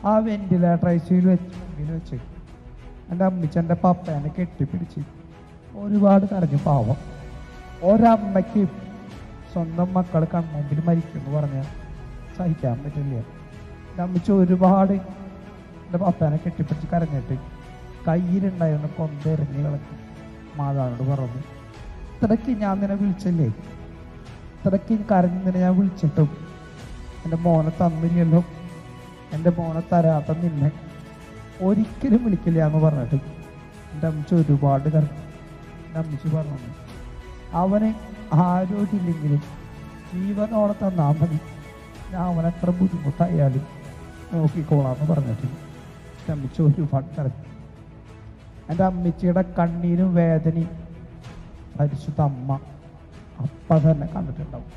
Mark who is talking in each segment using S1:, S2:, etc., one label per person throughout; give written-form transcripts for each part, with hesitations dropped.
S1: ആ വെന്റിലേറ്റർ ഐസിയിൽ വെച്ച് എൻ്റെ അമ്മിച്ചൻ്റെ പപ്പേനെ കെട്ടിപ്പിടിച്ച് ഒരുപാട് കരഞ്ഞു. പാവം ഒരമ്മയ്ക്ക് സ്വന്തം മക്കൾ കൺമുമ്പിൽ മരിക്കുമെന്ന് പറഞ്ഞാൽ സഹിക്കാൻ പറ്റില്ല. എൻ്റെ അമ്മച്ചി ഒരുപാട് എൻ്റെ പപ്പേനെ കെട്ടിപ്പിടിച്ച് കരഞ്ഞിട്ട് കയ്യിലുണ്ടായിരുന്ന കൊന്തെറിഞ്ഞ് കളഞ്ഞു. മാതാവിനോട് പറഞ്ഞു, ഇത്രയ്ക്ക് ഞാൻ നിന്നെ വിളിച്ചല്ലേ, ഇത്രയ്ക്ക് കരഞ്ഞു നിന്നെ ഞാൻ വിളിച്ചിട്ടും എൻ്റെ മോനെ തന്നില്ലല്ലോ, എൻ്റെ മോനെ തരാത്ത നിന്നെ ഒരിക്കലും വിളിക്കില്ല എന്ന് പറഞ്ഞിട്ട് എൻ്റെ അമ്മച്ചി ഒരുപാട് കരഞ്ഞു. എൻ്റെ അമ്മച്ചി പറഞ്ഞു, അവന് ആരോഗ്യമില്ലെങ്കിലും ജീവനോടെ തന്നാൽ മതി, ഞാൻ അവനെത്ര ബുദ്ധിമുട്ടായാലും നോക്കിക്കോളാന്ന് പറഞ്ഞിട്ട് എൻ്റെ അമ്മച്ചി ഒരുപാട് കരഞ്ഞു. എൻ്റെ അമ്മച്ചിയുടെ കണ്ണീരും വേദനയും പരിശുദ്ധ അമ്മ അപ്പം തന്നെ കണ്ടിട്ടുണ്ടാവും.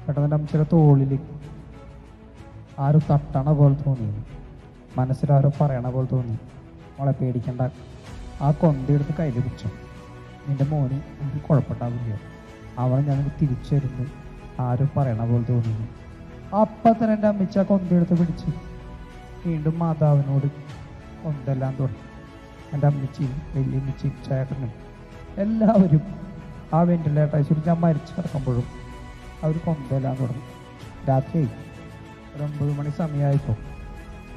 S1: പെട്ടെന്ന് എൻ്റെ അമ്മച്ചിയുടെ തോളിൽ ആരും തട്ടണ പോലെ തോന്നി, മനസ്സിലാരോ പറയണ പോലെ തോന്നി. മോളെ പേടിക്കണ്ട, ആ കൊന്തയെടുത്ത് കയ്യിൽ പിടിച്ചു, നിന്റെ മോന് എനിക്ക് കുഴപ്പമുണ്ടാവില്ല, അവനെ ഞാൻ തിരിച്ചു വരുന്നു ആരും പറയണ പോലെ തോന്നി. അപ്പം തന്നെ എൻ്റെ അമ്മച്ചി ആ കൊന്തയെടുത്ത് പിടിച്ച് വീണ്ടും മാതാവിനോട് കൊന്തെല്ലാം തുടങ്ങി. എൻ്റെ അമ്മച്ചിയും വലിയമ്മച്ചിയും ചേട്ടനും എല്ലാവരും ആ വെന്റിലേറ്റർ ഐസിയിൽ ഞാൻ മരിച്ചു കിടക്കുമ്പോഴും അവർ കൊന്തെല്ലാം തുടങ്ങി. രാത്രി ഒരു 9 മണി സമയമായപ്പോൾ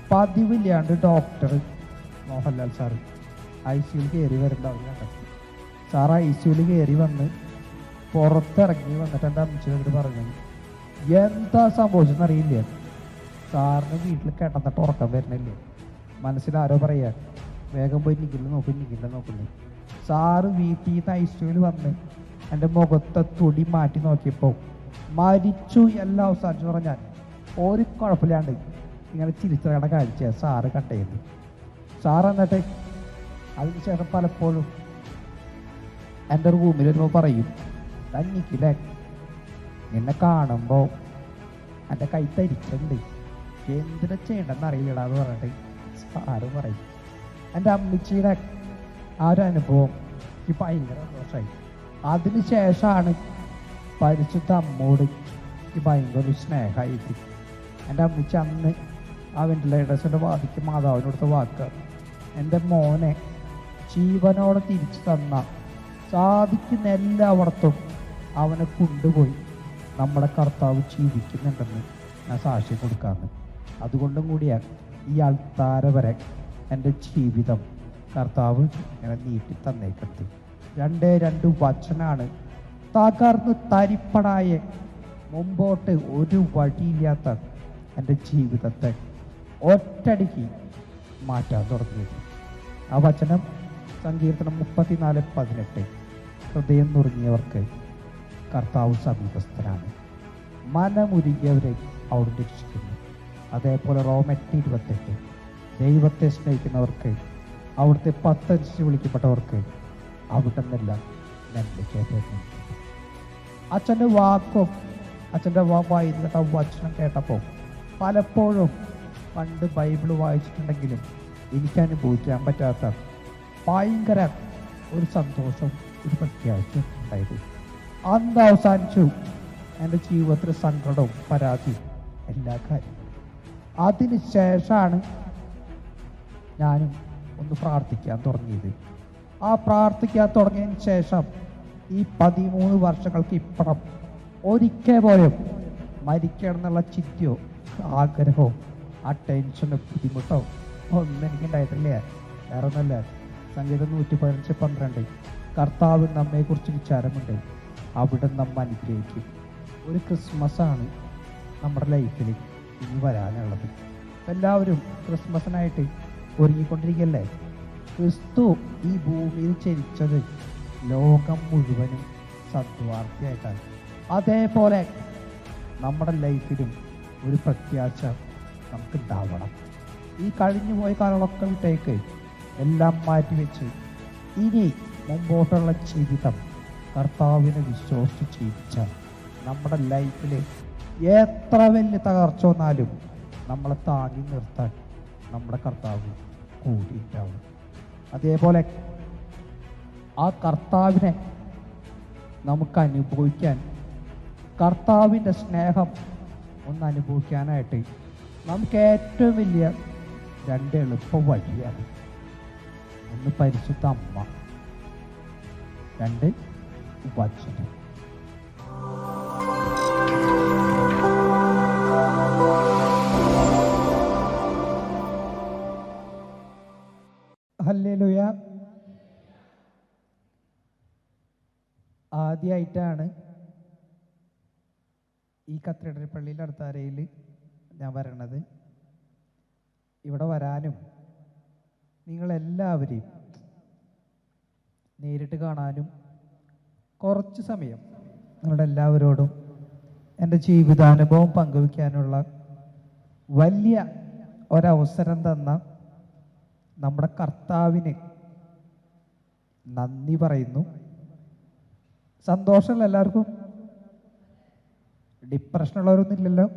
S1: പതിവില്ലാണ്ട് ഡോക്ടർ മോഹൻലാൽ സാറ് ഐസിയിൽ കയറി വരേണ്ടവർ കണ്ടെത്തി. സാർ ഐസിയിൽ കയറി വന്ന് പുറത്തിറങ്ങി വന്നിട്ട് എൻ്റെ അമ്മച്ചിയോട് പറഞ്ഞു, എന്താ സംഭവിച്ചെന്നറിയില്ല, സാറിന് വീട്ടിൽ കിടന്നിട്ട് ഉറക്കം വരുന്നില്ലേ, മനസ്സിലാരോ പറയാ വേഗം പോയി നിൽക്കില്ല നോക്കുന്നു. സാറ് വീട്ടിൽ നിന്ന് ഐസിയിൽ വന്ന് എൻ്റെ മുഖത്തെ തുടി മാറ്റി നോക്കിയപ്പോൾ മരിച്ചു എല്ലാം അവസാനിച്ചു പറഞ്ഞാൽ ഒരു കുഴപ്പമില്ലാണ്ട് ഇങ്ങനെ ചിരിച്ചയുടെ കാഴ്ച സാറ് കണ്ടത്. സാറ് എന്നിട്ട് അതിനുശേഷം പലപ്പോഴും എൻ്റെ റൂമിൽ വരുമ്പോൾ പറയും, തന്നിക്കില്ലേ എന്നെ കാണുമ്പോൾ എൻ്റെ കൈ തരിച്ചുണ്ട്, എന്തിനാ ചെയ്യണ്ടെന്ന് അറിയില്ലടാന്ന് പറഞ്ഞിട്ട് സാറ് പറയും. എൻ്റെ അമ്മച്ചിയുടെ ആ ഒരു അനുഭവം എനിക്ക് ഭയങ്കര സന്തോഷമായി. അതിനുശേഷമാണ് പരിശുദ്ധ അമ്മോട് എനിക്ക് ഭയങ്കര ഒരു സ്നേഹമായിട്ട്. എൻ്റെ അമ്മച്ചി അന്ന് ആ വെന്റിലേറ്റേഴ്സിൻ്റെ വാദിക്ക് മാതാവിനോടുത്ത വാക്ക്, എൻ്റെ മോനെ ജീവനോടെ തിരിച്ചു തന്ന സാധിക്കുന്ന എല്ലായിടത്തും അവനെ കൊണ്ടുപോയി നമ്മുടെ കർത്താവ് ജീവിക്കുന്നുണ്ടെന്ന് ഞാൻ സാക്ഷ്യം കൊടുക്കാമെന്ന്. അതുകൊണ്ടും കൂടിയാണ് ഈ അൾത്താര വരെ എൻ്റെ ജീവിതം കർത്താവ് ഇങ്ങനെ നീട്ടി തന്നേക്കത്ത്. 2 വചനാണ് തകർന്ന് തരിപ്പടായ മുമ്പോട്ട് ഒരു വഴിയില്ലാത്ത എൻ്റെ ജീവിതത്തെ ഒറ്റടിക്ക് മാറ്റാൻ തുടങ്ങിയത്. ആ വചനം സങ്കീർത്തനം 34:18, ഹൃദയം നുറുങ്ങിയവർക്ക് കർത്താവ് സമീപസ്ഥനാണ്, മനമുരുകിയവരെ അവിടുന്ന് രക്ഷിക്കുന്നു. അതേപോലെ റോമൻ 8:28, ദൈവത്തെ സ്നേഹിക്കുന്നവർക്ക് അവിടുത്തെ പത്തനുസരിച്ച് വിളിക്കപ്പെട്ടവർക്ക് അവിടെ നിന്നെല്ലാം നന്മയ്ക്ക്. അച്ഛൻ്റെ വാക്കും അച്ഛൻ്റെ വായിന്നിട്ട് വചനം കേട്ടപ്പോൾ പലപ്പോഴും പണ്ട് ബൈബിൾ വായിച്ചിട്ടുണ്ടെങ്കിലും എനിക്ക് അനുഭവിക്കാൻ പറ്റാത്ത ഭയങ്കര ഒരു സന്തോഷം, ഒരു പ്രത്യാശ ഉണ്ടായത്. അന്ന് അവസാനിച്ചു എൻ്റെ ജീവിതത്തിൽ സങ്കടവും പരാതിയും എല്ലാ കാര്യവും. അതിന് ശേഷമാണ് ഞാനും ഒന്ന് പ്രാർത്ഥിക്കാൻ തുടങ്ങിയത്. ആ പ്രാർത്ഥിക്കാൻ തുടങ്ങിയതിന് ശേഷം ഈ 13 വർഷങ്ങൾക്ക് ഇപ്പുറം ഒരിക്കൽ പോലും മരിക്കണം എന്നുള്ള ചിന്തയോ ആഗ്രഹമോ ആ ടെൻഷനോ ബുദ്ധിമുട്ടോ ഒന്നും എനിക്കുണ്ടായിട്ടില്ല. വേറെ ഒന്നല്ല, സംഗീതം 115:12, കർത്താവ് നമ്മെക്കുറിച്ച് വിചാരമുണ്ട്, അവിടെ നമ്മ അനുഗ്രഹിക്കും. ഒരു ക്രിസ്മസാണ് നമ്മുടെ ലൈഫിൽ ഇനി വരാനുള്ളത്. എല്ലാവരും ക്രിസ്മസിനായിട്ട് ഒരുങ്ങിക്കൊണ്ടിരിക്കല്ലേ. ക്രിസ്തു ഈ ഭൂമിയിൽ ജനിച്ചത് ലോകം മുഴുവനും സദ്വാർത്തയായിട്ടാണ്. അതേപോലെ നമ്മുടെ ലൈഫിലും ഒരു പ്രത്യാശ നമുക്ക് ഉണ്ടാവണം. ഈ കഴിഞ്ഞു പോയ കാലങ്ങളൊക്കെ വിട്ടേക്ക് എല്ലാം മാറ്റിവെച്ച് ഇനി മുമ്പോട്ടുള്ള ജീവിതം കർത്താവിനെ വിശ്വസിച്ച് ജീവിച്ചാൽ നമ്മുടെ ലൈഫിൽ എത്ര വലിയ തകർച്ച വന്നാലും നമ്മളെ താങ്ങി നിർത്താൻ നമ്മുടെ കർത്താവ് കൂടിയിട്ടാവും. അതേപോലെ ആ കർത്താവിനെ നമുക്ക് അനുഭവിക്കാൻ, കർത്താവിൻ്റെ സ്നേഹം ഒന്ന് അനുഭവിക്കാനായിട്ട് നമുക്ക് ഏറ്റവും വലിയ രണ്ട് എളുപ്പ വഴിയാണ്. ഒന്ന് പരിശുദ്ധ അമ്മ, രണ്ട് വചനം. ഹല്ലേലൂയ. ആദ്യമായിട്ടാണ് ഈ കത്തീഡ്രൽ പള്ളിയിൽ അടുത്താരയിൽ ഞാൻ വരണത്. ഇവിടെ വരാനും നിങ്ങളെല്ലാവരെയും നേരിട്ട് കാണാനും കുറച്ച് സമയം നിങ്ങളുടെ എല്ലാവരോടും എൻ്റെ ജീവിതാനുഭവം പങ്കുവയ്ക്കാനുള്ള വലിയ ഒരവസരം തന്ന നമ്മുടെ കർത്താവിന് നന്ദി പറയുന്നു. സന്തോഷമല്ല എല്ലാവർക്കും? ഡിപ്രഷനുള്ളവരൊന്നും ഇല്ലല്ലോ?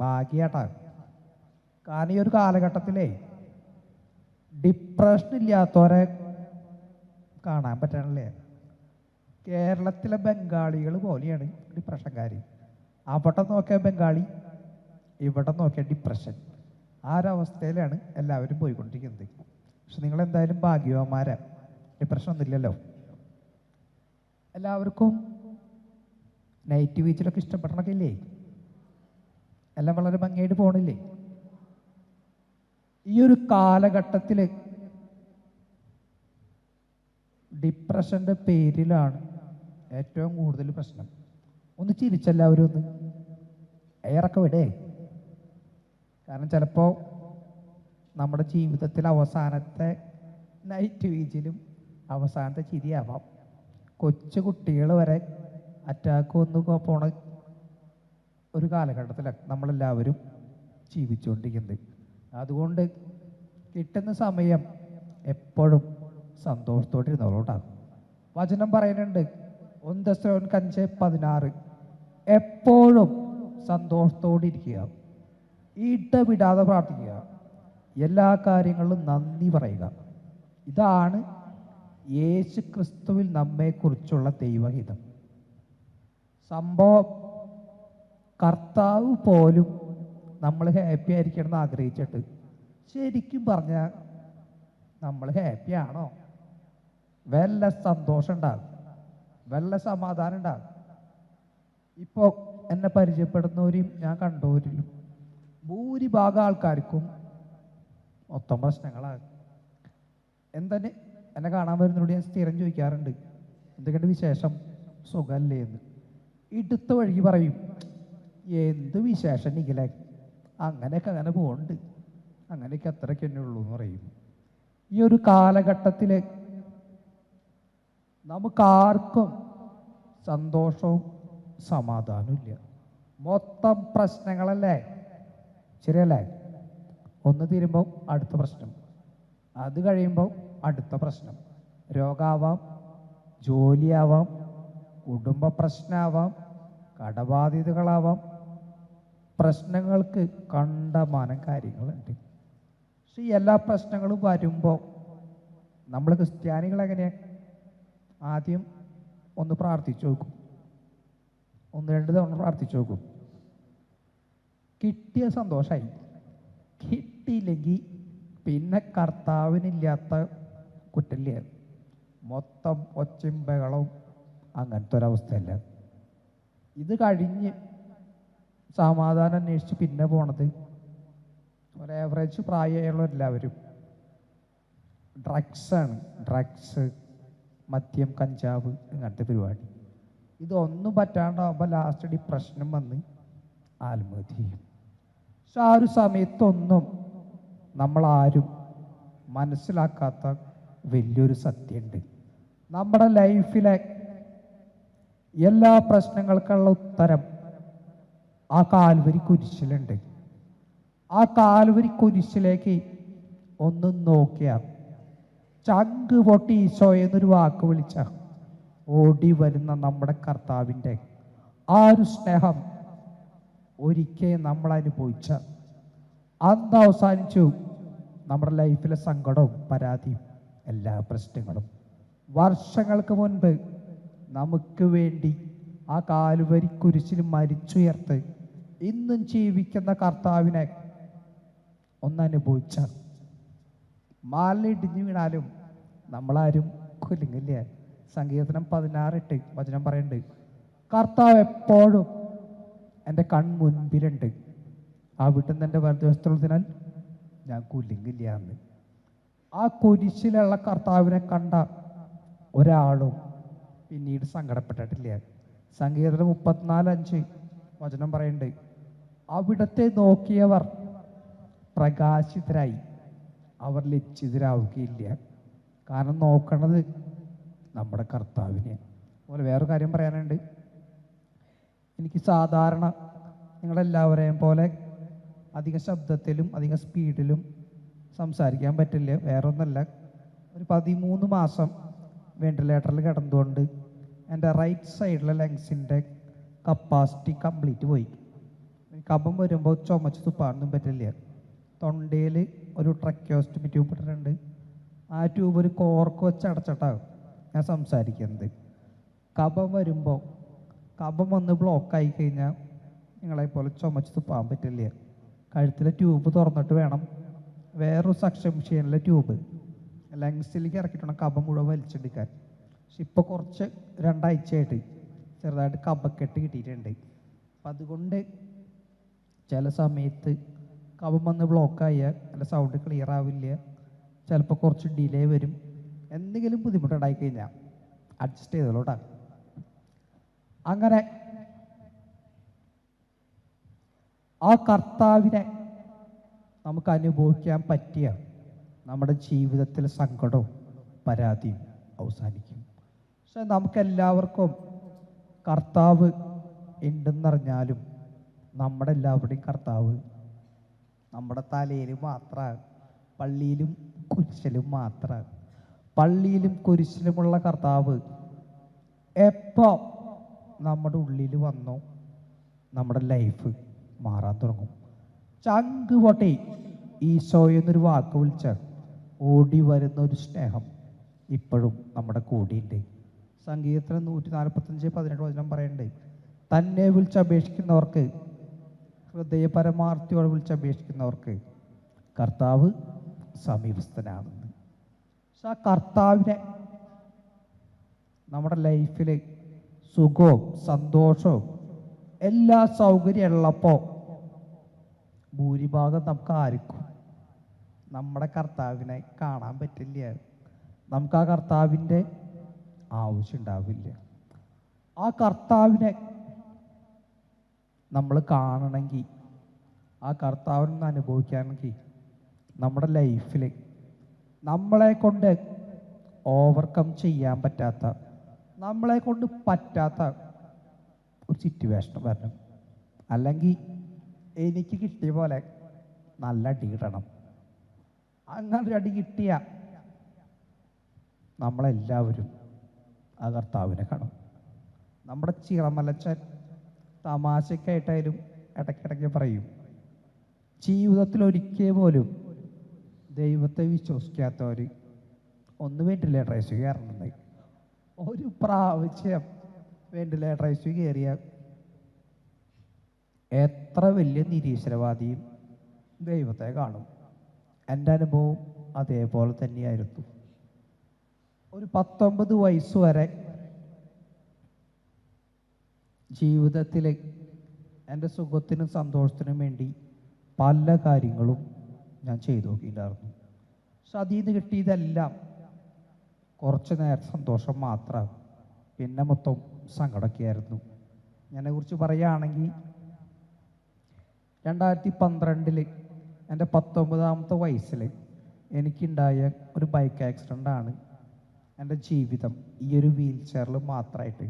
S1: ഭാഗ്യാട്ടാ. കാരണം ഈ ഒരു കാലഘട്ടത്തിലേ ഡിപ്രഷൻ ഇല്ലാത്തവരെ കാണാൻ പറ്റണല്ലേ. കേരളത്തിലെ ബംഗാളികൾ പോലെയാണ് ഡിപ്രഷൻകാർ. അവിടെ നോക്കിയാൽ ബംഗാളി, ഇവിടെ നോക്കിയാൽ ഡിപ്രഷൻ. ആ ഒരവസ്ഥയിലാണ് എല്ലാവരും പോയിക്കൊണ്ടിരിക്കുന്നത്. പക്ഷെ നിങ്ങളെന്തായാലും ഭാഗ്യവാന്മാരാ, ഡിപ്രഷൻ ഒന്നുമില്ലല്ലോ. എല്ലാവർക്കും നൈറ്റ് ബീച്ചിലൊക്കെ ഇഷ്ടപ്പെടണമൊക്കെ ഇല്ലേ? എല്ലാം വളരെ ഭംഗിയായിട്ട് പോകണില്ലേ? ഈ ഒരു കാലഘട്ടത്തിൽ ഡിപ്രഷൻ്റെ പേരിലാണ് ഏറ്റവും കൂടുതൽ പ്രശ്നം. ഒന്ന് ചിരിച്ചെല്ലാവരും ഒന്ന് എയറൊക്കെ വിടേ. കാരണം ചിലപ്പോൾ നമ്മുടെ ജീവിതത്തിൽ അവസാനത്തെ നൈറ്റ് വീച്ചിലും അവസാനത്തെ ചിരിയാവാം. കൊച്ചു കുട്ടികൾ വരെ അറ്റാക്ക് വന്നു പോണ ഒരു കാലഘട്ടത്തിലാണ് നമ്മളെല്ലാവരും ജീവിച്ചുകൊണ്ടിരിക്കുന്നത്. അതുകൊണ്ട് കിട്ടുന്ന സമയം എപ്പോഴും സന്തോഷത്തോടെ ഇരുന്നോളൂട്ടാകും. വചനം പറയുന്നുണ്ട് 1 തെസ്സലോനിക്കർ 5:16, എപ്പോഴും സന്തോഷത്തോടെ ഇരിക്കുക, ഇടവിടാതെ പ്രാർത്ഥിക്കുക, എല്ലാ കാര്യങ്ങളിലും നന്ദി പറയുക. ഇതാണ് യേശു ക്രിസ്തുവിൽ നമ്മെക്കുറിച്ചുള്ള ദൈവഹിതം. സംഭവം കർത്താവ് പോലും നമ്മൾ ഹാപ്പി ആയിരിക്കണം എന്ന് ആഗ്രഹിച്ചിട്ട് ശരിക്കും പറഞ്ഞാൽ നമ്മൾ ഹാപ്പിയാണോ? വല്ല സന്തോഷം ഉണ്ടാകും, വല്ല സമാധാനം ഉണ്ടാകും. ഇപ്പോൾ എന്നെ പരിചയപ്പെടുന്നവരും ഞാൻ കണ്ടവരിലും ഭൂരിഭാഗം ആൾക്കാർക്കും മൊത്തം പ്രശ്നങ്ങളാണ്. എന്തെന്നെ എന്നെ കാണാൻ വരുന്നതിനോട് ഞാൻ സ്ഥിരം ചോദിക്കാറുണ്ട്, എന്തൊക്കെയുണ്ട് വിശേഷം, സുഖമല്ലേ എന്ന്. ഇടുത്ത വഴിക്ക് പറയും, എന്ത് വിശേഷം നിഖിലേ, അങ്ങനെയൊക്കെ അങ്ങനെ പോകുന്നുണ്ട്, അങ്ങനെയൊക്കെ അത്രയ്ക്ക് തന്നെ ഉള്ളൂ എന്ന് പറയും. ഈ ഒരു കാലഘട്ടത്തിൽ നമുക്കാർക്കും സന്തോഷവും സമാധാനവും ഇല്ല. മൊത്തം പ്രശ്നങ്ങളല്ലേ, ശരിയല്ലേ? ഒന്ന് തീരുമ്പോൾ അടുത്ത പ്രശ്നം, അത് കഴിയുമ്പോൾ അടുത്ത പ്രശ്നം. രോഗാവാം, ജോലിയാവാം, കുടുംബ പ്രശ്നമാവാം, കടബാധ്യതകളാവാം. പ്രശ്നങ്ങൾക്ക് കണ്ടമാനം കാര്യങ്ങളുണ്ട്. പക്ഷെ ഈ എല്ലാ പ്രശ്നങ്ങളും വരുമ്പോൾ നമ്മൾ ക്രിസ്ത്യാനികൾ എങ്ങനെയാണ്? ആദ്യം ഒന്ന് പ്രാർത്ഥിച്ചു നോക്കും, 1-2 തവണ പ്രാർത്ഥിച്ചു നോക്കും. കിട്ടിയ സന്തോഷമായി, കിട്ടിയില്ലെങ്കിൽ പിന്നെ കർത്താവിനില്ലാത്ത കുറ്റമില്ല. മൊത്തം ഒച്ചയും ബഹളവും, അങ്ങനത്തെ ഒരവസ്ഥയല്ല. ഇത് കഴിഞ്ഞ് സമാധാനം അന്വേഷിച്ച് പിന്നെ പോണത് ഒരു ആവറേജ് പ്രായമുള്ള എല്ലാവരും ഡ്രഗ്സാണ്. ഡ്രഗ്സ്, മദ്യം, കഞ്ചാവ്, ഇങ്ങനത്തെ പരിപാടി. ഇതൊന്നും പറ്റാണ്ടാവുമ്പോൾ ലാസ്റ്റ് ഡിപ്രഷനും വന്ന് ആത്മഹത്യ ചെയ്യും. പക്ഷെ ആ ഒരു സമയത്തൊന്നും നമ്മളാരും മനസ്സിലാക്കാത്ത വലിയൊരു സത്യമുണ്ട്. നമ്മുടെ ലൈഫിലെ എല്ലാ പ്രശ്നങ്ങൾക്കുള്ള ഉത്തരം ആ കാൽവരി കുരിശിലുണ്ട്. ആ കാൽവരി കുരിശിലേക്ക് ഒന്ന് നോക്കിയാൽ ചങ്ക് പൊട്ടി ഈശോ എന്നൊരു വാക്ക് വിളിച്ച ഓടി വരുന്ന നമ്മുടെ കർത്താവിൻ്റെ ആ ഒരു സ്നേഹം ഒരിക്കൽ നമ്മൾ അനുഭവിച്ച അന്ന് അവസാനിച്ചു നമ്മുടെ ലൈഫിലെ സങ്കടവും പരാതിയും എല്ലാ പ്രശ്നങ്ങളും. വർഷങ്ങൾക്ക് മുൻപ് നമുക്ക് വേണ്ടി ആ കാൽവരി കുരിശിൽ മരിച്ചുയർത്ത് ഇന്നും ജീവിക്കുന്ന കർത്താവിനെ ഒന്നനുഭവിച്ച മാലിടിഞ്ഞു വീണാലും നമ്മളാരും കുലുങ്ങില്ല. സങ്കീർത്തനം 16:8 വചനം പറയുന്നുണ്ട്, കർത്താവ് എപ്പോഴും എൻ്റെ കൺമുൻപിലുണ്ട്, അവിടുന്ന് എൻ്റെ വലതുവശത്തുള്ളതിനാൽ ഞാൻ കുലുങ്ങില്ല എന്ന്. ആ കുരിശിലുള്ള കർത്താവിനെ കണ്ട ഒരാളും പിന്നീട് സങ്കടപ്പെട്ടിട്ടില്ല. സങ്കീർത്തനം 34:5 വചനം പറയുന്നുണ്ട്, അവിടത്തെ നോക്കിയവർ പ്രകാശിതരായി, അവർ ലജ്ജിതരാവുകയില്ല. കാരണം നോക്കണത് നമ്മുടെ കർത്താവിനെ. അതുപോലെ വേറൊരു കാര്യം പറയാനുണ്ട്. എനിക്ക് സാധാരണ നിങ്ങളെല്ലാവരെയും പോലെ അധിക ശബ്ദത്തിലും അധിക സ്പീഡിലും സംസാരിക്കാൻ പറ്റില്ല. വേറൊന്നല്ല, ഒരു 13 മാസം വെന്റിലേറ്ററിൽ കിടന്നുകൊണ്ട് എൻ്റെ റൈറ്റ് സൈഡിലെ ലങ്സിൻ്റെ കപ്പാസിറ്റി കംപ്ലീറ്റ് പോയി. കഫം വരുമ്പോൾ ചുമച്ച് തുപ്പാനൊന്നും പറ്റില്ല. തൊണ്ടയിൽ ഒരു ട്രക്കിയോസ്റ്റമി ട്യൂബ് ഇട്ടിട്ടുണ്ട്. ആ ട്യൂബ് ഒരു കോർക്ക് വെച്ച് അടച്ചിട്ടാകും ഞാൻ സംസാരിക്കുന്നത്. കഫം വരുമ്പോൾ കഫം വന്ന് ബ്ലോക്കായി കഴിഞ്ഞാൽ നിങ്ങളെപ്പോലെ ചുമച്ച് തുപ്പാൻ പറ്റില്ല. കഴുത്തിലെ ട്യൂബ് തുറന്നിട്ട് വേണം വേറൊരു സക്ഷൻ മെഷീനിലെ ട്യൂബ് ലങ്സിലേക്ക് ഇറക്കിയിട്ടുണ്ട് കഫം മുഴുവൻ വലിച്ചെടുക്കാൻ. പക്ഷെ ഇപ്പോൾ കുറച്ച് 2 ആഴ്ചയായിട്ട് ചെറുതായിട്ട് കഫക്കെട്ട് കിട്ടിയിട്ടുണ്ട്. അപ്പം അതുകൊണ്ട് ചില സമയത്ത് കഫം വന്ന് ബ്ലോക്കായാൽ എൻ്റെ സൗണ്ട് ക്ലിയർ ആവില്ല, ചിലപ്പോൾ കുറച്ച് ഡിലേ വരും. എന്തെങ്കിലും ബുദ്ധിമുട്ടുണ്ടായി കഴിഞ്ഞാൽ അഡ്ജസ്റ്റ് ചെയ്തോളൂട്ടാ. അങ്ങനെ ആ കർത്താവിനെ നമുക്ക് അനുഭവിക്കാൻ പറ്റിയ നമ്മുടെ ജീവിതത്തിൽ സങ്കടവും പരാതിയും അവസാനിക്കും. പക്ഷെ നമുക്കെല്ലാവർക്കും കർത്താവ് ഉണ്ടെന്നറിഞ്ഞാലും നമ്മുടെ എല്ലാവരുടെയും കർത്താവ് നമ്മുടെ തലയിൽ മാത്രമാണ്, പള്ളിയിലും കുരിശിലും മാത്രമാണ്. പള്ളിയിലും കുരിശിലുമുള്ള കർത്താവ് എപ്പോൾ നമ്മുടെ ഉള്ളിൽ വന്നോ നമ്മുടെ ലൈഫ് മാറാൻ തുടങ്ങും. ചങ്ക് പൊട്ടി ഈശോയെന്നൊരു വാക്ക് വിളിച്ച് ഓടി വരുന്ന ഒരു സ്നേഹം ഇപ്പോഴും നമ്മുടെ കൂടെയുണ്ട്. സങ്കീർത്തനം 145:18 വചനം പറയുന്നുണ്ട്, തന്നെ വിളിച്ചപേക്ഷിക്കുന്നവർക്ക്, ഹൃദയപരമാർത്ഥിയോടെ വിളിച്ചപേക്ഷിക്കുന്നവർക്ക് കർത്താവ് സമീപസ്ഥനാണെന്ന്. പക്ഷെ ആ കർത്താവിനെ നമ്മുടെ ലൈഫിൽ സുഖവും സന്തോഷവും എല്ലാ സൗകര്യം ഉള്ളപ്പോൾ ഭൂരിഭാഗം നമുക്ക് ആർക്കും നമ്മുടെ കർത്താവിനെ കാണാൻ പറ്റില്ല. നമുക്ക് ആ കർത്താവിൻ്റെ ആവശ്യം ഉണ്ടാവില്ല. ആ കർത്താവിനെ നമ്മൾ കാണണമെങ്കിൽ, ആ കർത്താവിനെ അനുഭവിക്കുകയാണെങ്കിൽ നമ്മുടെ ലൈഫിൽ നമ്മളെ കൊണ്ട് ഓവർകം ചെയ്യാൻ പറ്റാത്ത, നമ്മളെ കൊണ്ട് പറ്റാത്ത ഒരു സിറ്റുവേഷൻ വരണം. അല്ലെങ്കിൽ എനിക്ക് കിട്ടിയ പോലെ നല്ല അടി കിട്ടണം. അങ്ങനെ ഒരു അടി കിട്ടിയ നമ്മളെല്ലാവരും ആ കർത്താവിനെ കാണും. നമ്മുടെ ചിറമലച്ചൻ തമാശക്കായിട്ടായാലും ഇടയ്ക്കിടയ്ക്ക് പറയും, ജീവിതത്തിൽ ഒരിക്കൽ പോലും ദൈവത്തെ വിശ്വസിക്കാത്തവർ ഒന്ന് വെന്റിലേറ്റർ ഐ സി യു കയറണമെന്ന്. ഒരു പ്രാവശ്യം വെന്റിലേറ്റർ ഐ സി യു കയറിയ എത്ര വലിയ നിരീശ്വരവാദിയും ദൈവത്തെ കാണും. എൻ്റെ അനുഭവം അതേപോലെ തന്നെയായിരുന്നു. ഒരു 19 വയസ്സ് വരെ ജീവിതത്തിൽ എൻ്റെ സുഖത്തിനും സന്തോഷത്തിനും വേണ്ടി പല കാര്യങ്ങളും ഞാൻ ചെയ്തു നോക്കിയിട്ടുണ്ടായിരുന്നു. പക്ഷെ അതിൽ നിന്ന് കിട്ടിയതെല്ലാം കുറച്ച് നേരം സന്തോഷം മാത്രമാണ്, പിന്നെ മൊത്തം സങ്കടമൊക്കെയായിരുന്നു. ഞാനെക്കുറിച്ച് പറയുകയാണെങ്കിൽ 2012 എൻ്റെ 19ാമത്തെ വയസ്സിൽ എനിക്കുണ്ടായ ഒരു ബൈക്ക് ആക്സിഡൻ്റാണ് എൻ്റെ ജീവിതം ഈ ഒരു വീൽ ചെയറിൽ മാത്രമായിട്ട്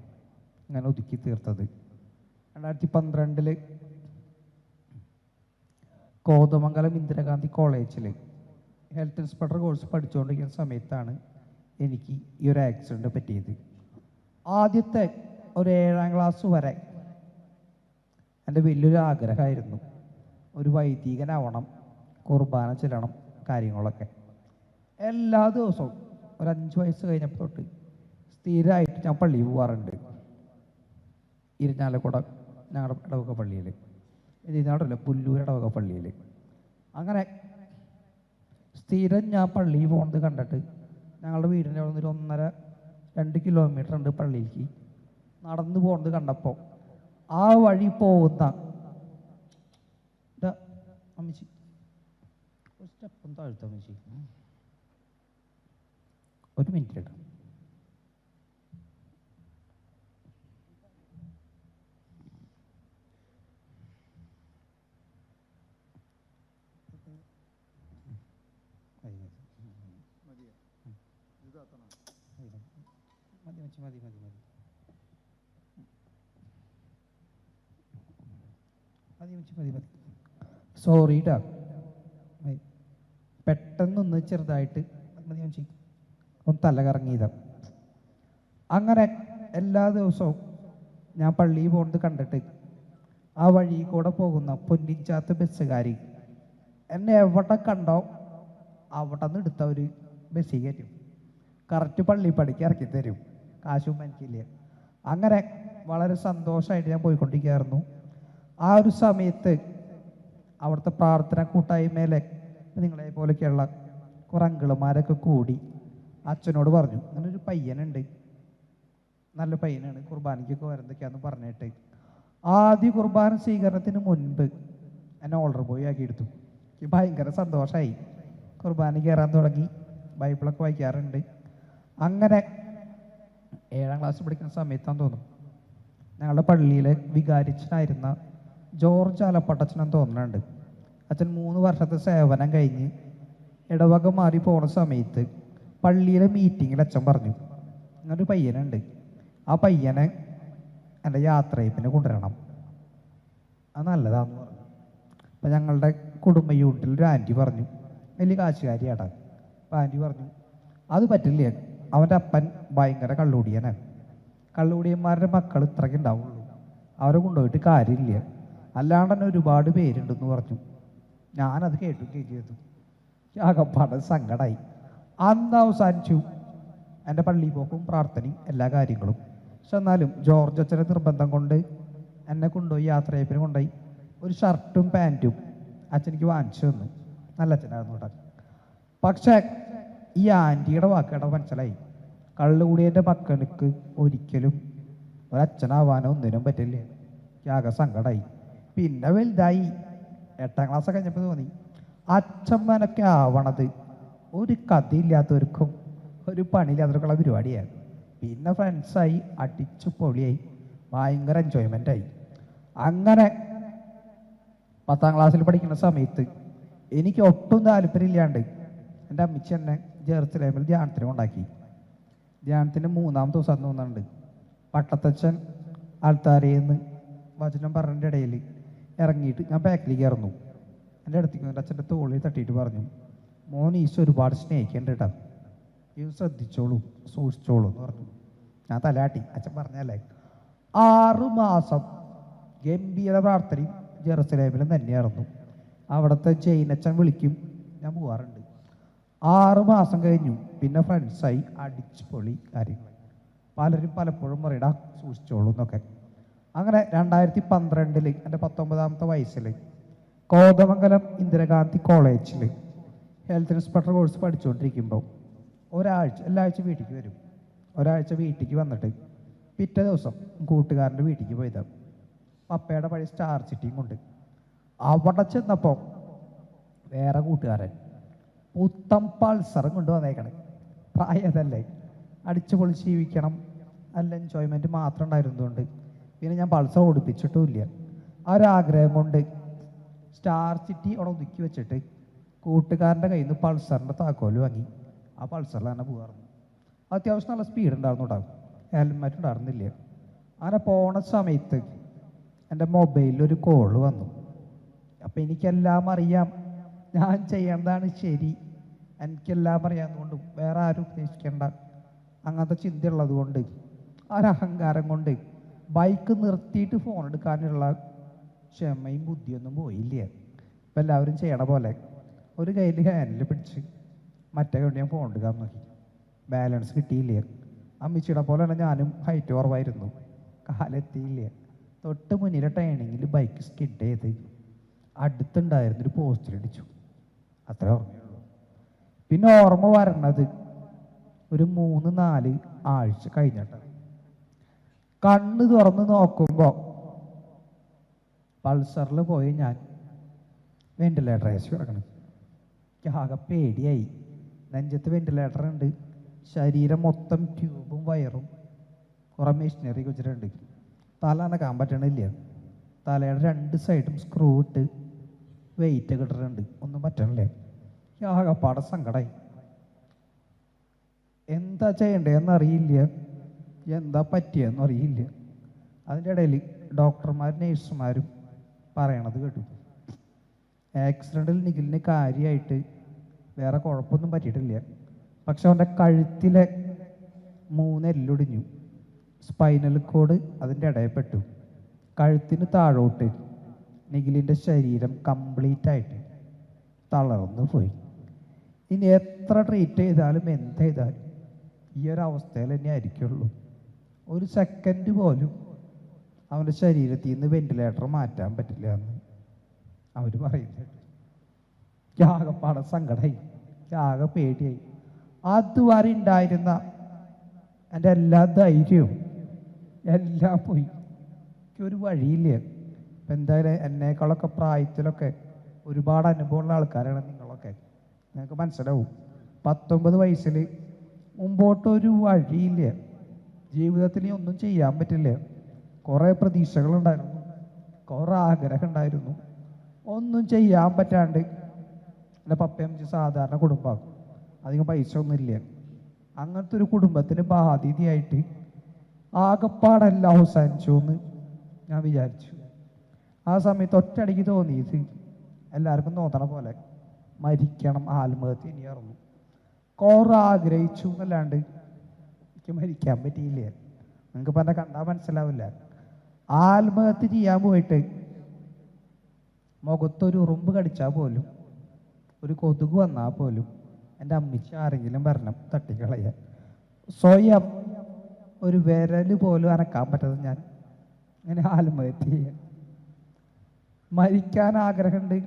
S1: ഞാൻ ഒതുക്കി തീർത്തത്. 2012 കോതമംഗലം ഇന്ദിരാഗാന്ധി കോളേജിൽ ഹെൽത്ത് ഇൻസ്പെക്ടർ കോഴ്സ് പഠിച്ചുകൊണ്ടിരിക്കുന്ന സമയത്താണ് എനിക്ക് ഈ ഒരു ആക്സിഡൻറ്റ് പറ്റിയത്. ആദ്യത്തെ ഒരു 7ാം ക്ലാസ് വരെ എൻ്റെ വലിയൊരു ആഗ്രഹമായിരുന്നു ഒരു വൈദികനാവണം, കുർബാന ചെല്ലണം, കാര്യങ്ങളൊക്കെ. എല്ലാ ദിവസവും ഒരു 5 വയസ്സ് കഴിഞ്ഞപ്പോൾ തൊട്ട് സ്ഥിരമായിട്ട് ഞാൻ പള്ളിയിൽ പോകാറുണ്ട്. ഇരിഞ്ഞാലക്കുട ഞങ്ങളുടെ ഇടവക പള്ളിയിൽ ഇതിനാടല്ലോ പുല്ലൂരിടവക പള്ളിയിൽ. അങ്ങനെ സ്ഥിരം ഞാൻ പള്ളിയിൽ പോകുന്നത് കണ്ടിട്ട് ഞങ്ങളുടെ വീടിൻ്റെ അവിടെ നിന്ന് 1.5-2 കിലോമീറ്റർ ഉണ്ട് പള്ളിയിലേക്ക്. നടന്നു പോകുന്നത് കണ്ടപ്പോൾ ആ വഴി പോകുന്ന അമ്മച്ചി ഒരു സ്റ്റെപ്പും താഴ്ത്ത അമ്മച്ചി, ഒരു മിനിറ്റ് കേട്ടോ. മതി. സോറി ടാ, പെട്ടെന്നൊന്ന് ചെറുതായിട്ട് ഒന്ന് തല കറങ്ങിയതാ. അങ്ങനെ എല്ലാ ദിവസവും ഞാൻ പള്ളിയിൽ പോകുന്നത് കണ്ടിട്ട് ആ വഴി കൂടെ പോകുന്ന പൊന്നിച്ചാത്ത ബസ്സുകാർ എന്നെ എവിടെ കണ്ടോ അവിടെ നിന്ന് എടുത്ത ഒരു ബസ്സിൽ കയറ്റും. കറക്റ്റ് പള്ളിപ്പടിക്ക് ഇറക്കി തരും, കാശും എനിക്കില്ല. അങ്ങനെ വളരെ സന്തോഷമായിട്ട് ഞാൻ പോയിക്കൊണ്ടിരിക്കുകയായിരുന്നു. ആ ഒരു സമയത്ത് അവിടുത്തെ പ്രാർത്ഥന കൂട്ടായ്മയിലെ നിങ്ങളെ പോലെയൊക്കെയുള്ള കുറേ അങ്കിളുമാരൊക്കെ കൂടി അച്ഛനോട് പറഞ്ഞു, അങ്ങനൊരു പയ്യനുണ്ട്, നല്ല പയ്യനാണ്, കുർബാനയ്ക്കൊക്കെ വരുന്നതൊക്കെയാന്ന് പറഞ്ഞിട്ട് ആദ്യ കുർബാന സ്വീകരണത്തിന് മുൻപ് എന്നെ ഓൾഡർ ബോയ് ആക്കി എടുത്തു. എനിക്ക് ഭയങ്കര സന്തോഷമായി. കുർബാന കയറാൻ തുടങ്ങി, ബൈബിളൊക്കെ വായിക്കാറുണ്ട്. അങ്ങനെ 7ാം ക്ലാസ് പഠിക്കുന്ന സമയത്താന്ന് തോന്നും, ഞങ്ങളുടെ പള്ളിയിലെ വികാരിച്ചനായിരുന്ന ജോർജ് ആലപ്പട്ടച്ചനെന്ന് തോന്നുന്നുണ്ട്. അച്ഛൻ 3 വർഷത്തെ സേവനം കഴിഞ്ഞ് ഇടവക മാറി പോണ സമയത്ത് പള്ളിയിലെ മീറ്റിങ്ങിൽ അച്ഛൻ പറഞ്ഞു, അങ്ങനൊരു പയ്യനുണ്ട്, ആ പയ്യനെ എൻ്റെ യാത്രയപ്പിനെ കൊണ്ടുവരണം, അത് നല്ലതാന്ന് പറഞ്ഞു. അപ്പം ഞങ്ങളുടെ കുടുംബ യൂണിറ്റിൽ ഒരു ആൻറ്റി പറഞ്ഞു, വലിയ കാശുകാരിയാടാ. അപ്പം ആൻറ്റി പറഞ്ഞു, അത് പറ്റില്ല, അവൻ്റെ അപ്പൻ ഭയങ്കര കള്ളുകൂടിയനാണ്, കള്ളുകൂടിയന്മാരുടെ മക്കൾ ഇത്രയ്ക്ക് ഉണ്ടാവുള്ളൂ, അവരെ കൊണ്ടുപോയിട്ട് കാര്യമില്ല, അല്ലാണ്ട് തന്നെ ഒരുപാട് പേരുണ്ടെന്ന് പറഞ്ഞു. ഞാനത് കേട്ടു ആകപ്പാട് സങ്കടമായി. അന്ന് അവസാനിച്ചു എൻ്റെ പള്ളി പോക്കും പ്രാർത്ഥനയും എല്ലാ കാര്യങ്ങളും. പക്ഷെ എന്നാലും ജോർജ് അച്ഛൻ്റെ നിർബന്ധം കൊണ്ട് എന്നെ കൊണ്ടുപോയി യാത്രയപ്പിന് കൊണ്ടുപോയി. ഒരു ഷർട്ടും പാൻറ്റും അച്ഛനിക്ക് വാങ്ങിച്ചു തന്നു, നല്ല അച്ഛനായിരുന്നു കേട്ടോ. പക്ഷേ ഈ ആൻറ്റിയുടെ വാക്കുകളുടെ മനസ്സിലായി, കള്ളുകൂടിയൻ്റെ മക്കൾക്ക് ഒരിക്കലും ഒരച്ഛനാവാനോ ഒന്നിനും പറ്റില്ല. ആകെ സങ്കടമായി. പിന്നെ വലുതായി 8ാം ക്ലാസ് കഴിഞ്ഞപ്പോൾ തോന്നി, അച്ഛമ്മനൊക്കെ ആവണത് ഒരു കഥയില്ലാത്തവർക്കും ഒരു പണിയില്ലാത്തവർക്കുള്ള പരിപാടിയാണ്. പിന്നെ ഫ്രണ്ട്സായി, അടിച്ചു പൊളിയായി, ഭയങ്കര എൻജോയ്മെൻ്റായി. അങ്ങനെ 10ാം ക്ലാസ്സിൽ പഠിക്കുന്ന സമയത്ത് എനിക്ക് ഒട്ടും താല്പര്യമില്ലാണ്ട് എൻ്റെ അമ്മച്ചി എന്നെ ജെറുസലേമിൽ ധ്യാനത്തിന് കൊണ്ടാക്കി. ധ്യാനത്തിൻ്റെ 3ാം ദിവസം തോന്നുന്നുണ്ട്, പട്ടത്തച്ഛൻ ആൾത്താരയിൽ നിന്ന് വചനം പറഞ്ഞതിൻ്റെ ഇടയിൽ ഇറങ്ങിയിട്ട് ഞാൻ ബാക്കിലേക്ക് ഇറന്നു. എൻ്റെ അടുത്തേക്ക് വന്നിട്ട് അച്ഛൻ്റെ തോളിൽ തട്ടിയിട്ട് പറഞ്ഞു, മോൻ ഈശോ ഒരുപാട് സ്നേഹിക്കേണ്ട കേട്ടോ, ഇത് ശ്രദ്ധിച്ചോളൂ, സൂക്ഷിച്ചോളൂ എന്ന് പറഞ്ഞു. ഞാൻ തലാട്ടി. അച്ഛൻ പറഞ്ഞല്ലേ. 6 മാസം ഗംഭീര പ്രാർത്ഥനയും ജെറുസലേമിലും തന്നെയായിരുന്നു. അവിടുത്തെ ജൈനച്ചൻ വിളിക്കും, ഞാൻ പോവാറുണ്ട്. 6 മാസം കഴിഞ്ഞു, പിന്നെ ഫ്രണ്ട്സായി, അടിച്ചു പൊളി കാര്യങ്ങൾ. പലരും പലപ്പോഴും പറയടാ സൂക്ഷിച്ചോളൂ എന്നൊക്കെ. അങ്ങനെ 2012 എൻ്റെ 19ാമത്തെ വയസ്സിൽ കോതമംഗലം ഇന്ദിരാഗാന്ധി കോളേജിൽ ഹെൽത്ത് ഇൻസ്പെക്ടർ കോഴ്സ് പഠിച്ചുകൊണ്ടിരിക്കുമ്പോൾ എല്ലാ ആഴ്ച വീട്ടിലേക്ക് വരും. ഒരാഴ്ച വീട്ടിലേക്ക് വന്നിട്ട് പിറ്റേ ദിവസം കൂട്ടുകാരൻ്റെ വീട്ടിലേക്ക് പോയതാണ്, പപ്പയുടെ പഴയ സ്റ്റാർ സിറ്റിയും കൊണ്ട്. അവിടെ ചെന്നപ്പോൾ വേറെ കൂട്ടുകാരൻ പുത്തം പൾസറും കൊണ്ട് വന്നേക്കണേ. പ്രായതല്ലേ, അടിച്ചു പൊളിച്ച് ജീവിക്കണം, നല്ല എൻജോയ്മെൻറ്റ് മാത്രം ഉണ്ടായിരുന്നതുകൊണ്ട് പിന്നെ ഞാൻ പൾസർ ഓടിപ്പിച്ചിട്ടുമില്ല. ആ ഒരാഗ്രഹം കൊണ്ട് സ്റ്റാർ സിറ്റി അവിടെ ഒതുക്കി വെച്ചിട്ട് കൂട്ടുകാരൻ്റെ കയ്യിൽ നിന്ന് പൾസറിൻ്റെ താക്കോല് വാങ്ങി ആ പൾസറിൽ തന്നെ പോകാറുണ്ട്. അത്യാവശ്യം നല്ല സ്പീഡ് ഉണ്ടായിരുന്നു കേട്ടോ, ഹെൽമെറ്റ് ഉണ്ടായിരുന്നില്ല. അങ്ങനെ പോണ സമയത്ത് എൻ്റെ മൊബൈലിൽ ഒരു കോള് വന്നു. അപ്പം എനിക്കെല്ലാം അറിയാം, ഞാൻ ചെയ്യേണ്ടതാണ് ശരി, എനിക്കെല്ലാം അറിയാവുന്നതുകൊണ്ടും വേറെ ആരും ഉപദേശിക്കേണ്ട അങ്ങനത്തെ ചിന്തയുള്ളത് കൊണ്ട് ഒരഹങ്കാരം കൊണ്ട് ബൈക്ക് നിർത്തിയിട്ട് ഫോൺ എടുക്കാനുള്ള ക്ഷമയും ബുദ്ധിയൊന്നും പോയില്ല. ഇപ്പം എല്ലാവരും ചെയ്യണ പോലെ ഒരു കയ്യിൽ ഹാൻഡിൽ പിടിച്ച് മറ്റേ കൊണ്ട് ഞാൻ ഫോൺ എടുക്കാൻ നോക്കി, ബാലൻസ് കിട്ടിയില്ല. അമ്മച്ചിയുടെ പോലെ തന്നെ ഞാനും ഹൈറ്റ് കുറവായിരുന്നു, കാലെത്തിയില്ല. തൊട്ട് മുന്നിലെ ടേണിങ്ങിൽ ബൈക്ക് സ്കിഡ് ചെയ്ത് അടുത്തുണ്ടായിരുന്നൊരു പോസ്റ്റിലടിച്ചു. അത്ര ഓർമ്മയുള്ളൂ. പിന്നെ ഓർമ്മ വരണത് ഒരു 3-4 ആഴ്ച കഴിഞ്ഞിട്ട് കണ്ണ് തുറന്ന് നോക്കുമ്പോൾ പൾസറിൽ പോയി ഞാൻ വെന്റിലേറ്റർ ഐ സി കിടക്കണം. എനിക്ക് ആകെ പേടിയായി. നെഞ്ചത്ത് വെന്റിലേറ്റർ ഉണ്ട്, ശരീരം മൊത്തം ട്യൂബും വയറും കുറേ മെഷീനറി വെച്ചിട്ടുണ്ട്. തല അനക്കാൻ പറ്റണില്ല. തലയുടെ 2 സൈഡും സ്ക്രൂ ഇട്ട് വെയിറ്റ് കിട്ടുന്നുണ്ട്, ഒന്നും പറ്റണില്ല. ആകെപ്പാടെ സങ്കടമായി. എന്താ ചെയ്യണ്ടേന്ന് അറിയില്ല, എന്താ പറ്റിയെന്നും അറിയില്ല. അതിൻ്റെ ഇടയിൽ ഡോക്ടർമാരും നേഴ്സുമാരും പറയണത് കേട്ടു. ആക്സിഡൻറ്റിൽ നിഖിലിന് കാര്യമായിട്ട് വേറെ കുഴപ്പമൊന്നും പറ്റിയിട്ടില്ല. പക്ഷെ അവൻ്റെ കഴുത്തിലെ 3 എല്ലൊടിഞ്ഞു. സ്പൈനൽ കോഡ് അതിൻ്റെ ഇടയിൽപ്പെട്ടു. കഴുത്തിന് താഴോട്ട് നിഖിലിൻ്റെ ശരീരം കംപ്ലീറ്റ് ആയിട്ട് തളർന്നു പോയി. ഇനി എത്ര ട്രീറ്റ് ചെയ്താലും എന്ത് ചെയ്താലും ഈ ഒരു അവസ്ഥയിൽ തന്നെ ആയിരിക്കുള്ളൂ. ഒരു സെക്കൻഡ് പോലും അവൻ്റെ ശരീരത്തിൽ നിന്ന് വെന്റിലേറ്റർ മാറ്റാൻ പറ്റില്ല എന്ന് അവർ പറയുന്നുണ്ട്. ആകെപ്പാടെ സങ്കടമായി, ആകെ പേടിയായി. അതുവരെ ഉണ്ടായിരുന്ന എൻ്റെ എല്ലാ ധൈര്യവും എല്ലാം പോയി. എനിക്കൊരു വഴിയില്ല. ഇപ്പം എന്തായാലും എന്നേക്കാളൊക്കെ പ്രായത്തിലൊക്കെ ഒരുപാട് അനുഭവമുള്ള ആൾക്കാരാണ് നിങ്ങളൊക്കെ. നിങ്ങൾക്ക് മനസ്സിലാവും. 19 വയസ്സിൽ മുമ്പോട്ടൊരു വഴിയില്ല. ജീവിതത്തിൽ ഒന്നും ചെയ്യാൻ പറ്റില്ല. കുറേ പ്രതീക്ഷകളുണ്ടായിരുന്നു, കുറേ ആഗ്രഹം ഉണ്ടായിരുന്നു. ഒന്നും ചെയ്യാൻ പറ്റാണ്ട് എൻ്റെ പപ്പയും സാധാരണ കുടുംബമാണ്, അധികം പൈസ ഒന്നുമില്ല. അങ്ങനത്തെ ഒരു കുടുംബത്തിന് ബാധ്യതയായിട്ട് ആകെപ്പാടെല്ലാം അവസാനിച്ചു എന്ന് ഞാൻ വിചാരിച്ചു. ആ സമയത്ത് ഒറ്റയടിക്ക് തോന്നിയത് എല്ലാവർക്കും തോന്നണ പോലെ മരിക്കണം, ആത്മഹത്യ ഇനിയായിരുന്നു. കുറേ ആഗ്രഹിച്ചു എന്നല്ലാണ്ട് എനിക്ക് മരിക്കാൻ പറ്റിയില്ല. നിങ്ങൾക്കിപ്പോൾ എന്നെ കണ്ടാൽ മനസ്സിലാവില്ല. ആത്മഹത്യ ചെയ്യാൻ പോയിട്ട് മുഖത്തൊരു ഉറുമ്പ് കടിച്ചാൽ പോലും, ഒരു കൊതുക് വന്നാൽ പോലും എൻ്റെ അമ്മച്ചി ആരെങ്കിലും വരണം തട്ടിക്കളയാൻ. സ്വയം ഒരു വിരൽ പോലും അനക്കാൻ പറ്റാതെ ഞാൻ അങ്ങനെ ആത്മഹത്യ ചെയ്യാൻ. മരിക്കാൻ ആഗ്രഹമുണ്ട്,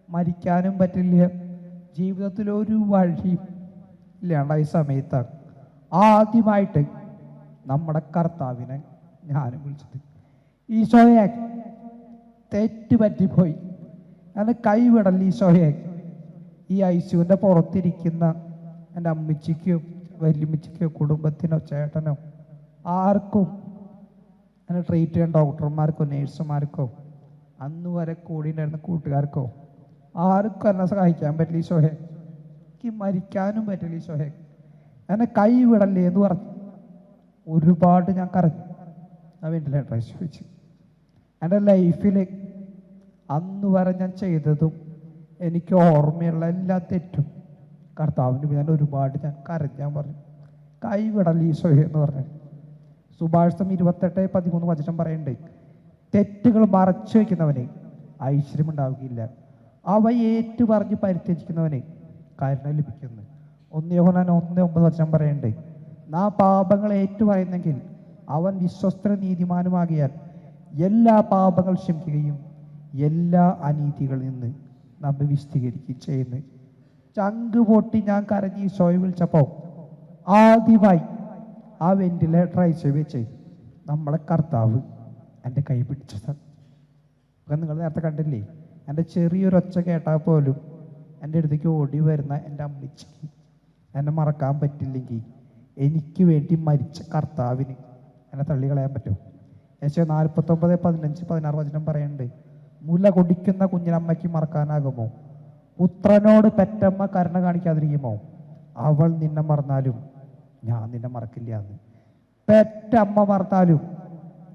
S1: മരിക്കാനും പറ്റില്ല. ജീവിതത്തിലൊരു വഴി ഇല്ലാണ്ടായ സമയത്താണ് ആദ്യമായിട്ട് നമ്മുടെ കർത്താവിനെ ഞാൻ വിളിച്ചത്. ഈശോയെ, തെറ്റ് പറ്റിപ്പോയി, അത് കൈവിടൽ ഈശോയെ. ഈ ഐസിയുവിൻ്റെ പുറത്തിരിക്കുന്ന എൻ്റെ അമ്മച്ചിക്കോ വല്യമ്മച്ചിക്കോ കുടുംബത്തിനോ ചേട്ടനോ ആർക്കും എന്നെ ട്രീറ്റ് ചെയ്യാൻ ഡോക്ടർമാർക്കോ നേഴ്സുമാർക്കോ അന്ന് വരെ കൂടി ഉണ്ടായിരുന്ന കൂട്ടുകാർക്കോ ആർക്കും എന്നെ സഹായിക്കാൻ പറ്റില്ല ഈശോയെ. എനിക്ക് മരിക്കാനും പറ്റില്ല ഈശോയെ, എന്നെ കൈവിടല്ലേ എന്ന് പറഞ്ഞു ഒരുപാട് ഞാൻ കരഞ്ഞു. ആ വെന്റിലേറ്റർ ഐ സി വെച്ച് എൻ്റെ ലൈഫിൽ അന്ന് വരെ ഞാൻ ചെയ്തതും എനിക്ക് ഓർമ്മയുള്ള എല്ലാ തെറ്റും കർത്താവിന് ഞാൻ ഒരുപാട് ഞാൻ കരഞ്ഞാൻ പറഞ്ഞു. കൈവിടൽ ഈശോയെ എന്ന് പറഞ്ഞു. സുഭാഷിതം 28:13 വചനം പറയുന്നുണ്ട്, തെറ്റുകൾ മറച്ചു വയ്ക്കുന്നവന് ഐശ്വര്യം ഉണ്ടാവുകയില്ല, അവ ഏറ്റു പറഞ്ഞ് പരിത്യജിക്കുന്നവന് കരുണ ലഭിക്കുന്നു. 1 യോഹന്നാൻ 1:9 വചനം പറയുന്നുണ്ട്, നാം പാപങ്ങൾ ഏറ്റു പറയുന്നെങ്കിൽ അവൻ വിശ്വസ്ത നീതിമാനുമാകിയാൽ എല്ലാ പാപങ്ങൾ ക്ഷമിക്കുകയും എല്ലാ അനീതികളിൽ നിന്ന് നമ്മെ വിശദീകരിക്കുകയും ചെയ്യുന്നു. ചങ്ക് പൊട്ടി ഞാൻ കരഞ്ഞ് ഈശോയെ വിളിച്ചപ്പോൾ ആദ്യമായി ആ വെന്റിലേറ്റർ ഐസിയിൽ വെച്ച് നമ്മളെ കർത്താവ് എൻ്റെ കൈ പിടിച്ചതാണ്. അപ്പം നിങ്ങൾ നേരത്തെ കണ്ടില്ലേ, എൻ്റെ ചെറിയൊരൊച്ച കേട്ടാൽ പോലും എൻ്റെ അടുത്തേക്ക് ഓടി വരുന്ന എൻ്റെ അമ്മച്ചിക്ക് എന്നെ മറക്കാൻ പറ്റില്ലെങ്കിൽ എനിക്ക് വേണ്ടി മരിച്ച കർത്താവിന് എന്നെ തള്ളിക്കളയാൻ പറ്റുമോ? യേശയ്യാ 49:15-16 വചനം പറയുന്നുണ്ട്, മുല കുടിക്കുന്ന കുഞ്ഞിനമ്മയ്ക്ക് മറക്കാനാകുമോ? പുത്രനോട് പെറ്റമ്മ കരുണ കാണിക്കാതിരിക്കുമോ? അവൾ നിന്നെ മറന്നാലും ഞാൻ നിന്നെ മറക്കില്ല എന്ന്. പെറ്റമ്മ മറന്നാലും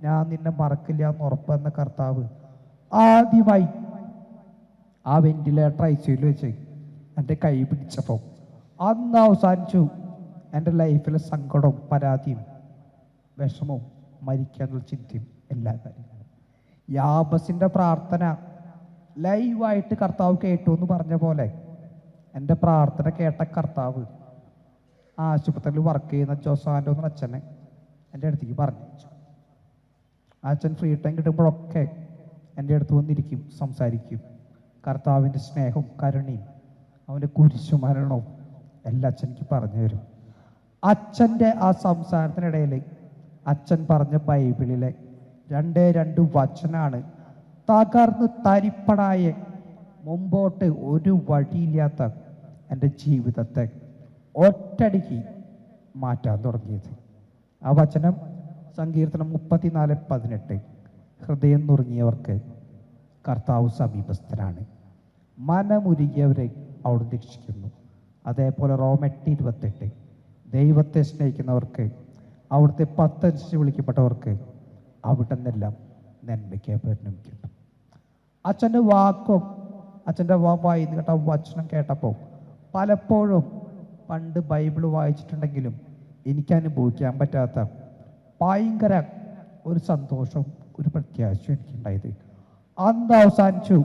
S1: ഞാൻ നിന്നെ മറക്കില്ല എന്ന് ഉറപ്പെന്ന കർത്താവ് ആദ്യമായി ആ വെന്റിലേറ്റർ ഐസിയിൽ വെച്ച് എൻ്റെ കൈ പിടിച്ചപ്പോൾ അന്ന് അവസാനിച്ചു എൻ്റെ ലൈഫിലെ സങ്കടവും പരാതിയും വിഷമവും മരിക്കാനുള്ള ചിന്തയും എല്ലാ കാര്യങ്ങളും. യാബസിൻ്റെ പ്രാർത്ഥന ലൈവായിട്ട് കർത്താവ് കേട്ടു എന്ന് പറഞ്ഞ പോലെ എൻ്റെ പ്രാർത്ഥന കേട്ട കർത്താവ് ആശുപത്രിയിൽ വർക്ക് ചെയ്യുന്ന ജോസാൻഡോ എന്ന അച്ഛനെ എൻ്റെ അടുത്തേക്ക് പറഞ്ഞു. ആ അച്ഛൻ ഫ്രീ ടൈം കിട്ടുമ്പോഴൊക്കെ എൻ്റെ അടുത്ത് വന്നിരിക്കും, സംസാരിക്കും. കർത്താവിൻ്റെ സ്നേഹവും കരുണയും അവൻ്റെ കുരിശുമരണവും എല്ലാം അച്ഛൻ എനിക്ക് പറഞ്ഞു തരും. അച്ഛൻ്റെ ആ സംസാരത്തിനിടയിൽ അച്ഛൻ പറഞ്ഞ ബൈബിളിലെ 2 വചനാണ് തകർന്ന് തരിപ്പണായ മുമ്പോട്ട് ഒരു വഴിയില്ലാത്ത എൻ്റെ ജീവിതത്തെ ഒറ്റടിക്ക് മാറ്റാൻ തുടങ്ങിയത്. ആ വചനം സങ്കീർത്തനം 34:18. ഹൃദയം നുറുങ്ങിയവർക്ക് കർത്താവ് സമീപസ്ഥനാണ്, മനമുരുകിയവരെ അവിടുന്ന് രക്ഷിക്കുന്നു. അതേപോലെ റോമ 8:28. ദൈവത്തെ സ്നേഹിക്കുന്നവർക്ക്, അവിടുത്തെ പത്തനുസരിച്ച് വിളിക്കപ്പെട്ടവർക്ക് അവിടെ നിന്നെല്ലാം നന്മയ്ക്ക് പരിണമിക്കുന്നു. അച്ഛൻ്റെ വാക്കും അച്ഛൻ്റെ വായി കേട്ട വചനം കേട്ടപ്പോൾ പലപ്പോഴും പണ്ട് ബൈബിൾ വായിച്ചിട്ടുണ്ടെങ്കിലും എനിക്ക് അനുഭവിക്കാൻ പറ്റാത്ത ഭയങ്കര ഒരു സന്തോഷവും ഒരു പ്രത്യാശയും എനിക്കുണ്ടായത്. അന്ന് അവസാനിച്ചു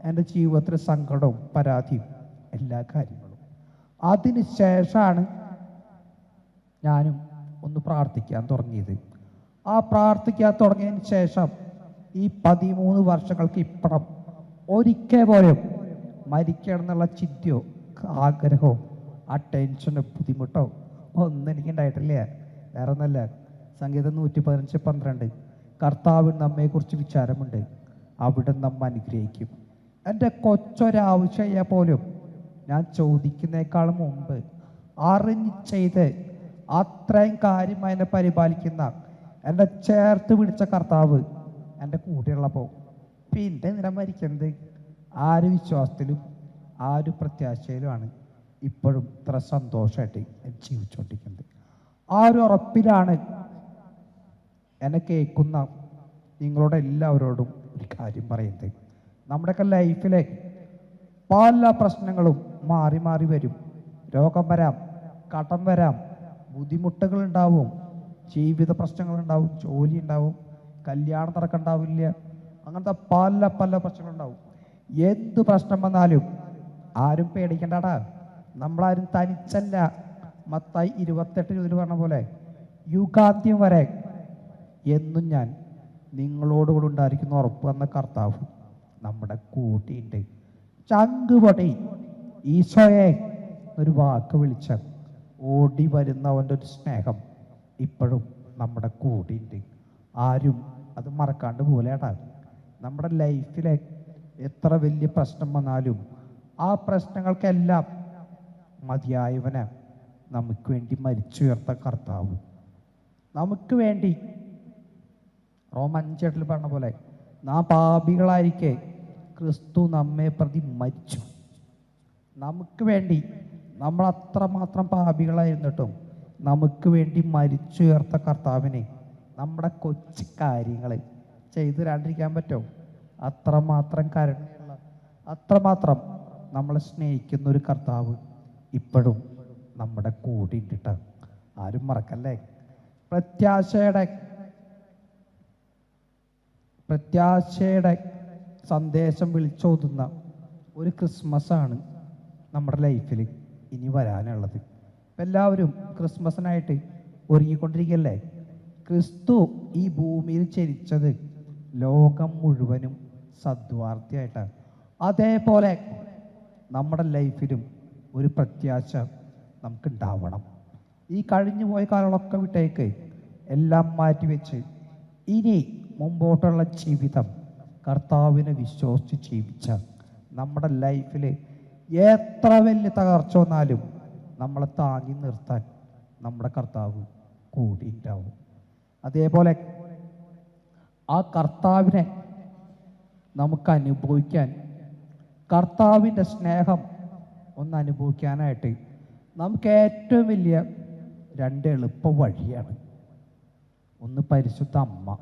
S1: എൻ്റെ ജീവിതത്തിലെ സങ്കടവും പരാതിയും എല്ലാ കാര്യങ്ങളും. അതിന് ശേഷമാണ് ഞാനും ഒന്ന് പ്രാർത്ഥിക്കാൻ തുടങ്ങിയത്. ആ പ്രാർത്ഥിക്കാൻ തുടങ്ങിയതിന് ശേഷം ഈ 13 വർഷങ്ങൾക്ക് ഇപ്പുറം ഒരിക്കൽ പോലും മരിക്കണം എന്നുള്ള ചിന്തയോ ആഗ്രഹമോ ആ ടെൻഷനോ ബുദ്ധിമുട്ടോ ഒന്നും എനിക്കുണ്ടായിട്ടില്ല. വേറെ ഒന്നല്ല, സംഗീതം 115:12 കർത്താവിന് നമ്മെക്കുറിച്ച് വിചാരമുണ്ട്, അവിടെ നമ്മ അനുഗ്രഹിക്കും. എൻ്റെ കൊച്ചൊരാവശ്യ പോലും ഞാൻ ചോദിക്കുന്നേക്കാളും മുമ്പ് അറിഞ്ഞ് ചെയ്ത് അത്രയും കാര്യമായി എന്നെ പരിപാലിക്കുന്ന എൻ്റെ ചേർത്ത് പിടിച്ച കർത്താവ് എൻ്റെ കൂടെയുള്ളപ്പോൾ പിന്നെ നില മരിക്കുന്നത് ആ ഒരു വിശ്വാസത്തിലും ആ ഒരു പ്രത്യാശയിലുമാണ് ഇപ്പോഴും ഇത്ര സന്തോഷമായിട്ട് ജീവിച്ചുകൊണ്ടിരിക്കുന്നത്. ആ ഒരു ഉറപ്പിലാണ് എന്നെ കേൾക്കുന്ന നിങ്ങളോട് എല്ലാവരോടും ഒരു കാര്യം പറയുന്നത്. നമ്മുടെയൊക്കെ ലൈഫിലെ പല പ്രശ്നങ്ങളും മാറി മാറി വരും. രോഗം വരാം, കടം വരാം, ബുദ്ധിമുട്ടുകൾ ഉണ്ടാവും, ജീവിത പ്രശ്നങ്ങളുണ്ടാവും, ജോലി ഉണ്ടാവും, കല്യാണം നടക്കണ്ടാവില്ല, അങ്ങനത്തെ പല പല പ്രശ്നങ്ങളുണ്ടാവും. എന്ത് പ്രശ്നം വന്നാലും ആരും പേടിക്കണ്ടടാ, നമ്മളാരും തനിച്ചല്ല. മത്തായി 28:20 പറഞ്ഞ പോലെ യുഗാന്ത്യം വരെ എന്നും ഞാൻ നിങ്ങളോടുകൂടി ഉണ്ടായിരിക്കുന്ന ഉറപ്പ് എന്ന കർത്താവ് നമ്മുടെ കൂട്ടിയുണ്ട്. ചങ്കുപൊടി ഈശോയെ ഒരു വാക്ക് വിളിച്ച ഓടി വരുന്നവൻ്റെ ഒരു സ്നേഹം ഇപ്പോഴും നമ്മുടെ കൂടിയുണ്ട്. ആരും അത് മറക്കാണ്ട് പോലെയാടാ. നമ്മുടെ ലൈഫിലെ എത്ര വലിയ പ്രശ്നം വന്നാലും ആ പ്രശ്നങ്ങൾക്കെല്ലാം മതിയായവന് നമുക്ക് വേണ്ടി മരിച്ചുയർത്ത കർത്താവ്, നമുക്ക് വേണ്ടി റോമ 5:8 പറഞ്ഞ പോലെ നാം പാപികളായിരിക്കെ ക്രിസ്തു നമ്മെ പ്രതി മരിച്ചു. നമുക്ക് വേണ്ടി, നമ്മൾ അത്രമാത്രം പാപികളായിരുന്നിട്ടും നമുക്ക് വേണ്ടി മരിച്ചുയർത്ത കർത്താവിനെ നമ്മുടെ കൊച്ചു കാര്യങ്ങൾ ചെയ്തു തരാണ്ടിരിക്കാൻ പറ്റുമോ? അത്രമാത്രം കരുണയുള്ള, അത്രമാത്രം നമ്മളെ സ്നേഹിക്കുന്ന ഒരു കർത്താവ് ഇപ്പോഴും നമ്മുടെ കൂടെ ഇട്ടിട്ട് ആരും മറക്കല്ലേ. പ്രത്യാശയുടെ സന്ദേശം വിളിച്ചോതുന്ന ഒരു ക്രിസ്മസാണ് നമ്മുടെ ലൈഫിൽ ഇനി വരാനുള്ളത്. എല്ലാവരും ക്രിസ്മസിനായിട്ട് ഒരുങ്ങിക്കൊണ്ടിരിക്കല്ലേ. ക്രിസ്തു ഈ ഭൂമിയിൽ ചരിച്ചത് ലോകം മുഴുവനും സദ്വാർത്തയായിട്ടാണ്. അതേപോലെ നമ്മുടെ ലൈഫിലും ഒരു പ്രത്യാശ നമുക്കുണ്ടാവണം. ഈ കഴിഞ്ഞു പോയ കാലങ്ങളൊക്കെ വിട്ടേക്ക് എല്ലാം മാറ്റിവെച്ച് ഇനി മുമ്പോട്ടുള്ള ജീവിതം കർത്താവിനെ വിശ്വസിച്ച് ജീവിച്ച നമ്മുടെ ലൈഫിൽ എത്ര വലിയ തകർച്ച വന്നാലും നമ്മളെ താങ്ങി നിർത്താൻ നമ്മുടെ കർത്താവ് കൂടി ഉണ്ടാവും. അതേപോലെ ആ കർത്താവിനെ നമുക്ക് അനുഭവിക്കാൻ, കർത്താവിൻ്റെ സ്നേഹം ഒന്ന് അനുഭവിക്കാനായിട്ട് നമുക്ക് ഏറ്റവും വലിയ 2 എളുപ്പ വഴിയാണ്. ഒന്ന് പരിശുദ്ധ അമ്മ,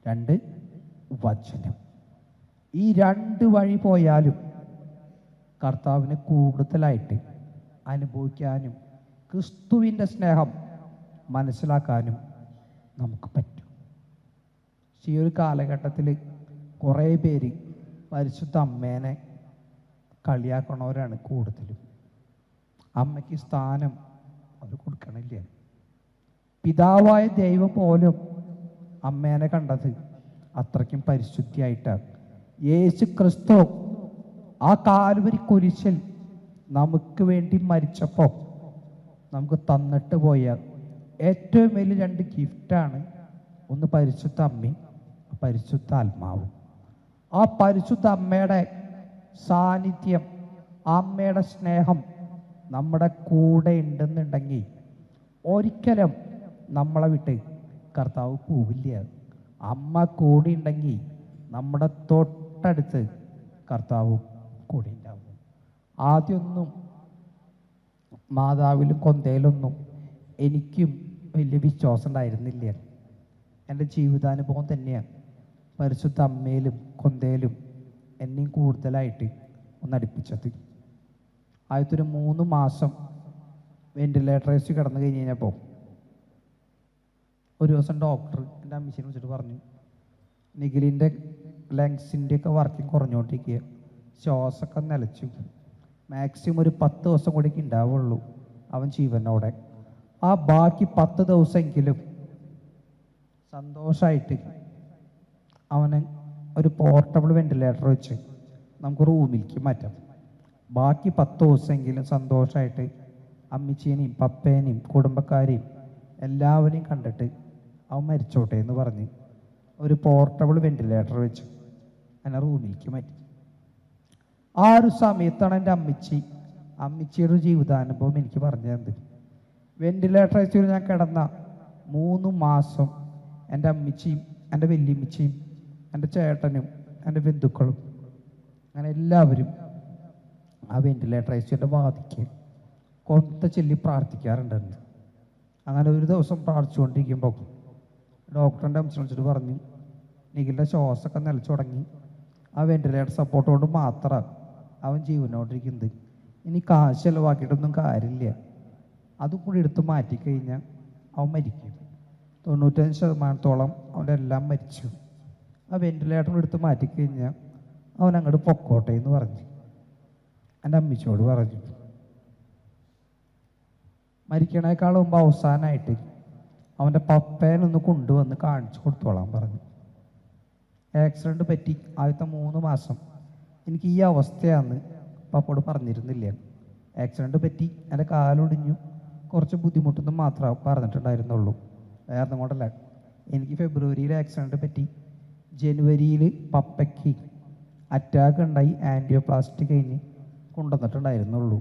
S1: 2 വചനം. ഈ 2 വഴി പോയാലും കർത്താവിനെ കൂടുതലായിട്ട് അനുഭവിക്കാനും ക്രിസ്തുവിൻ്റെ സ്നേഹം മനസ്സിലാക്കാനും നമുക്ക് പറ്റും. ഈ ഒരു കാലഘട്ടത്തിൽ കുറേ പേര് പരിശുദ്ധ അമ്മേനെ കളിയാക്കണവരാണ് കൂടുതലും. അമ്മയ്ക്ക് സ്ഥാനം അവർ കൊടുക്കണില്ല. പിതാവായ ദൈവം പോലും അമ്മേനെ കണ്ടത് അത്രയ്ക്കും പരിശുദ്ധിയായിട്ടാണ്. യേശു ക്രിസ്തു ആ കാൽവരി കുരിശിൽ നമുക്ക് വേണ്ടി മരിച്ചപ്പോൾ നമുക്ക് തന്നിട്ട് പോയ ഏറ്റവും വലിയ രണ്ട് ഗിഫ്റ്റാണ്. ഒന്ന് പരിശുദ്ധ അമ്മയും പരിശുദ്ധ ആത്മാവും. ആ പരിശുദ്ധ അമ്മയുടെ സാന്നിധ്യം, അമ്മയുടെ സ്നേഹം നമ്മുടെ കൂടെ ഉണ്ടെന്നുണ്ടെങ്കിൽ ഒരിക്കലും നമ്മളെ വിട്ട് കർത്താവ് പോവില്ല. അമ്മ കൂടെ ഉണ്ടെങ്കിൽ നമ്മുടെ തൊട്ടടുത്ത് കർത്താവ് കൂടെ ഉണ്ടാവും. ആദ്യമൊന്നും മാതാവിലും കൊന്തയിലൊന്നും എനിക്കും വലിയ വിശ്വാസം ഉണ്ടായിരുന്നില്ല. എൻ്റെ ജീവിതാനുഭവം തന്നെയാണ് പരിശുദ്ധ അമ്മയിലും കൊന്തയിലും എന്നെയും കൂടുതലായിട്ട് ഒന്ന് അടുപ്പിച്ചത്. ആദ്യത്തൊരു 3 മാസം വെന്റിലേറ്ററൈസ് കിടന്നു കഴിഞ്ഞ് കഴിഞ്ഞപ്പോൾ ഒരു ദിവസം ഡോക്ടർ എൻ്റെ അമ്മച്ചിനെ വിളിച്ചിട്ട് പറഞ്ഞു, നിഖിലിൻ്റെ ലങ്സിൻ്റെ ഒക്കെ വർക്കിംഗ് കുറഞ്ഞുകൊണ്ടിരിക്കുക, ശ്വാസമൊക്കെ നിലച്ചു, മാക്സിമം ഒരു 10 ദിവസം കൂടി ഉണ്ടാവുള്ളൂ അവൻ ജീവനോടെ. ആ ബാക്കി 10 ദിവസമെങ്കിലും സന്തോഷമായിട്ട് അവന് ഒരു പോർട്ടബിൾ വെന്റിലേറ്റർ വെച്ച് നമുക്ക് റൂമിലേക്ക് മാറ്റാം. ബാക്കി 10 ദിവസമെങ്കിലും സന്തോഷമായിട്ട് അമ്മച്ചീനെയും പപ്പേനെയും കുടുംബക്കാരെയും എല്ലാവരെയും കണ്ടിട്ട് അവൻ മരിച്ചോട്ടെ എന്ന് പറഞ്ഞ് ഒരു പോർട്ടബിൾ വെന്റിലേറ്റർ വെച്ച് എന്നെ റൂമിലേക്ക് മാറ്റി. ആ ഒരു സമയത്താണ് എൻ്റെ അമ്മച്ചിയുടെ ജീവിതാനുഭവം എനിക്ക് പറഞ്ഞു തന്നത്. വെന്റിലേറ്റർ വെച്ച് ഞാൻ കിടന്ന 3 മാസം എൻ്റെ അമ്മച്ചിയും എൻ്റെ വല്യമ്മച്ചിയും എൻ്റെ ചേട്ടനും എൻ്റെ ബന്ധുക്കളും അങ്ങനെ എല്ലാവരും ആ വെന്റിലേറ്റർ ഐസിയുടെ വാതിക്ക് കൊന്ത ചൊല്ലി പ്രാർത്ഥിക്കാറുണ്ടെന്ന്. അങ്ങനെ ഒരു ദിവസം പ്രാർത്ഥിച്ചുകൊണ്ടിരിക്കുമ്പോൾ ഡോക്ടറിൻ്റെ അംശം വിളിച്ചിട്ട് പറഞ്ഞു, നിഖിലിൻ്റെ ശ്വാസമൊക്കെ നിലച്ചു തുടങ്ങി, ആ വെന്റിലേറ്റർ സപ്പോർട്ട് കൊണ്ട് മാത്രമാണ് അവൻ ജീവനോട്ടിരിക്കുന്നത്, ഇനി കാശ് ചിലവാക്കിയിട്ടൊന്നും കാര്യമില്ല, അതും കൂടി എടുത്ത് മാറ്റിക്കഴിഞ്ഞാൽ അവൻ മരിക്കും. 95% അവൻ്റെ എല്ലാം മരിച്ചു. ആ വെന്റിലേറ്റർ എടുത്ത് മാറ്റിക്കഴിഞ്ഞാൽ അവൻ അങ്ങോട്ട് പൊക്കോട്ടെ എന്ന് പറഞ്ഞു. എൻ്റെ അമ്മച്ചിയോട് പറഞ്ഞു. മരിക്കണേക്കാൾ മുമ്പ് അവസാനമായിട്ട് അവൻ്റെ പപ്പേനൊന്ന് കൊണ്ടുവന്ന് കാണിച്ചു കൊടുത്തോളാൻ പറഞ്ഞു. ആക്സിഡൻറ്റ് പറ്റി ആദ്യത്തെ 3 മാസം എനിക്ക് ഈ അവസ്ഥയാണെന്ന് പപ്പോട് പറഞ്ഞിരുന്നില്ല. ആക്സിഡൻറ്റ് പറ്റി എൻ്റെ കാലൊടിഞ്ഞു, കുറച്ച് ബുദ്ധിമുട്ടൊന്നും മാത്രമേ പറഞ്ഞിട്ടുണ്ടായിരുന്നുള്ളൂ, വേറെ കൊണ്ടല്ല. എനിക്ക് ഫെബ്രുവരിയിൽ ആക്സിഡൻറ്റ് പറ്റി, ജനുവരിയിൽ പപ്പയ്ക്ക് അറ്റാക്ക് ഉണ്ടായി, ആൻറ്റിയോപ്ലാസ്റ്റി കഴിഞ്ഞ് കൊണ്ടുവന്നിട്ടുണ്ടായിരുന്നുള്ളൂ.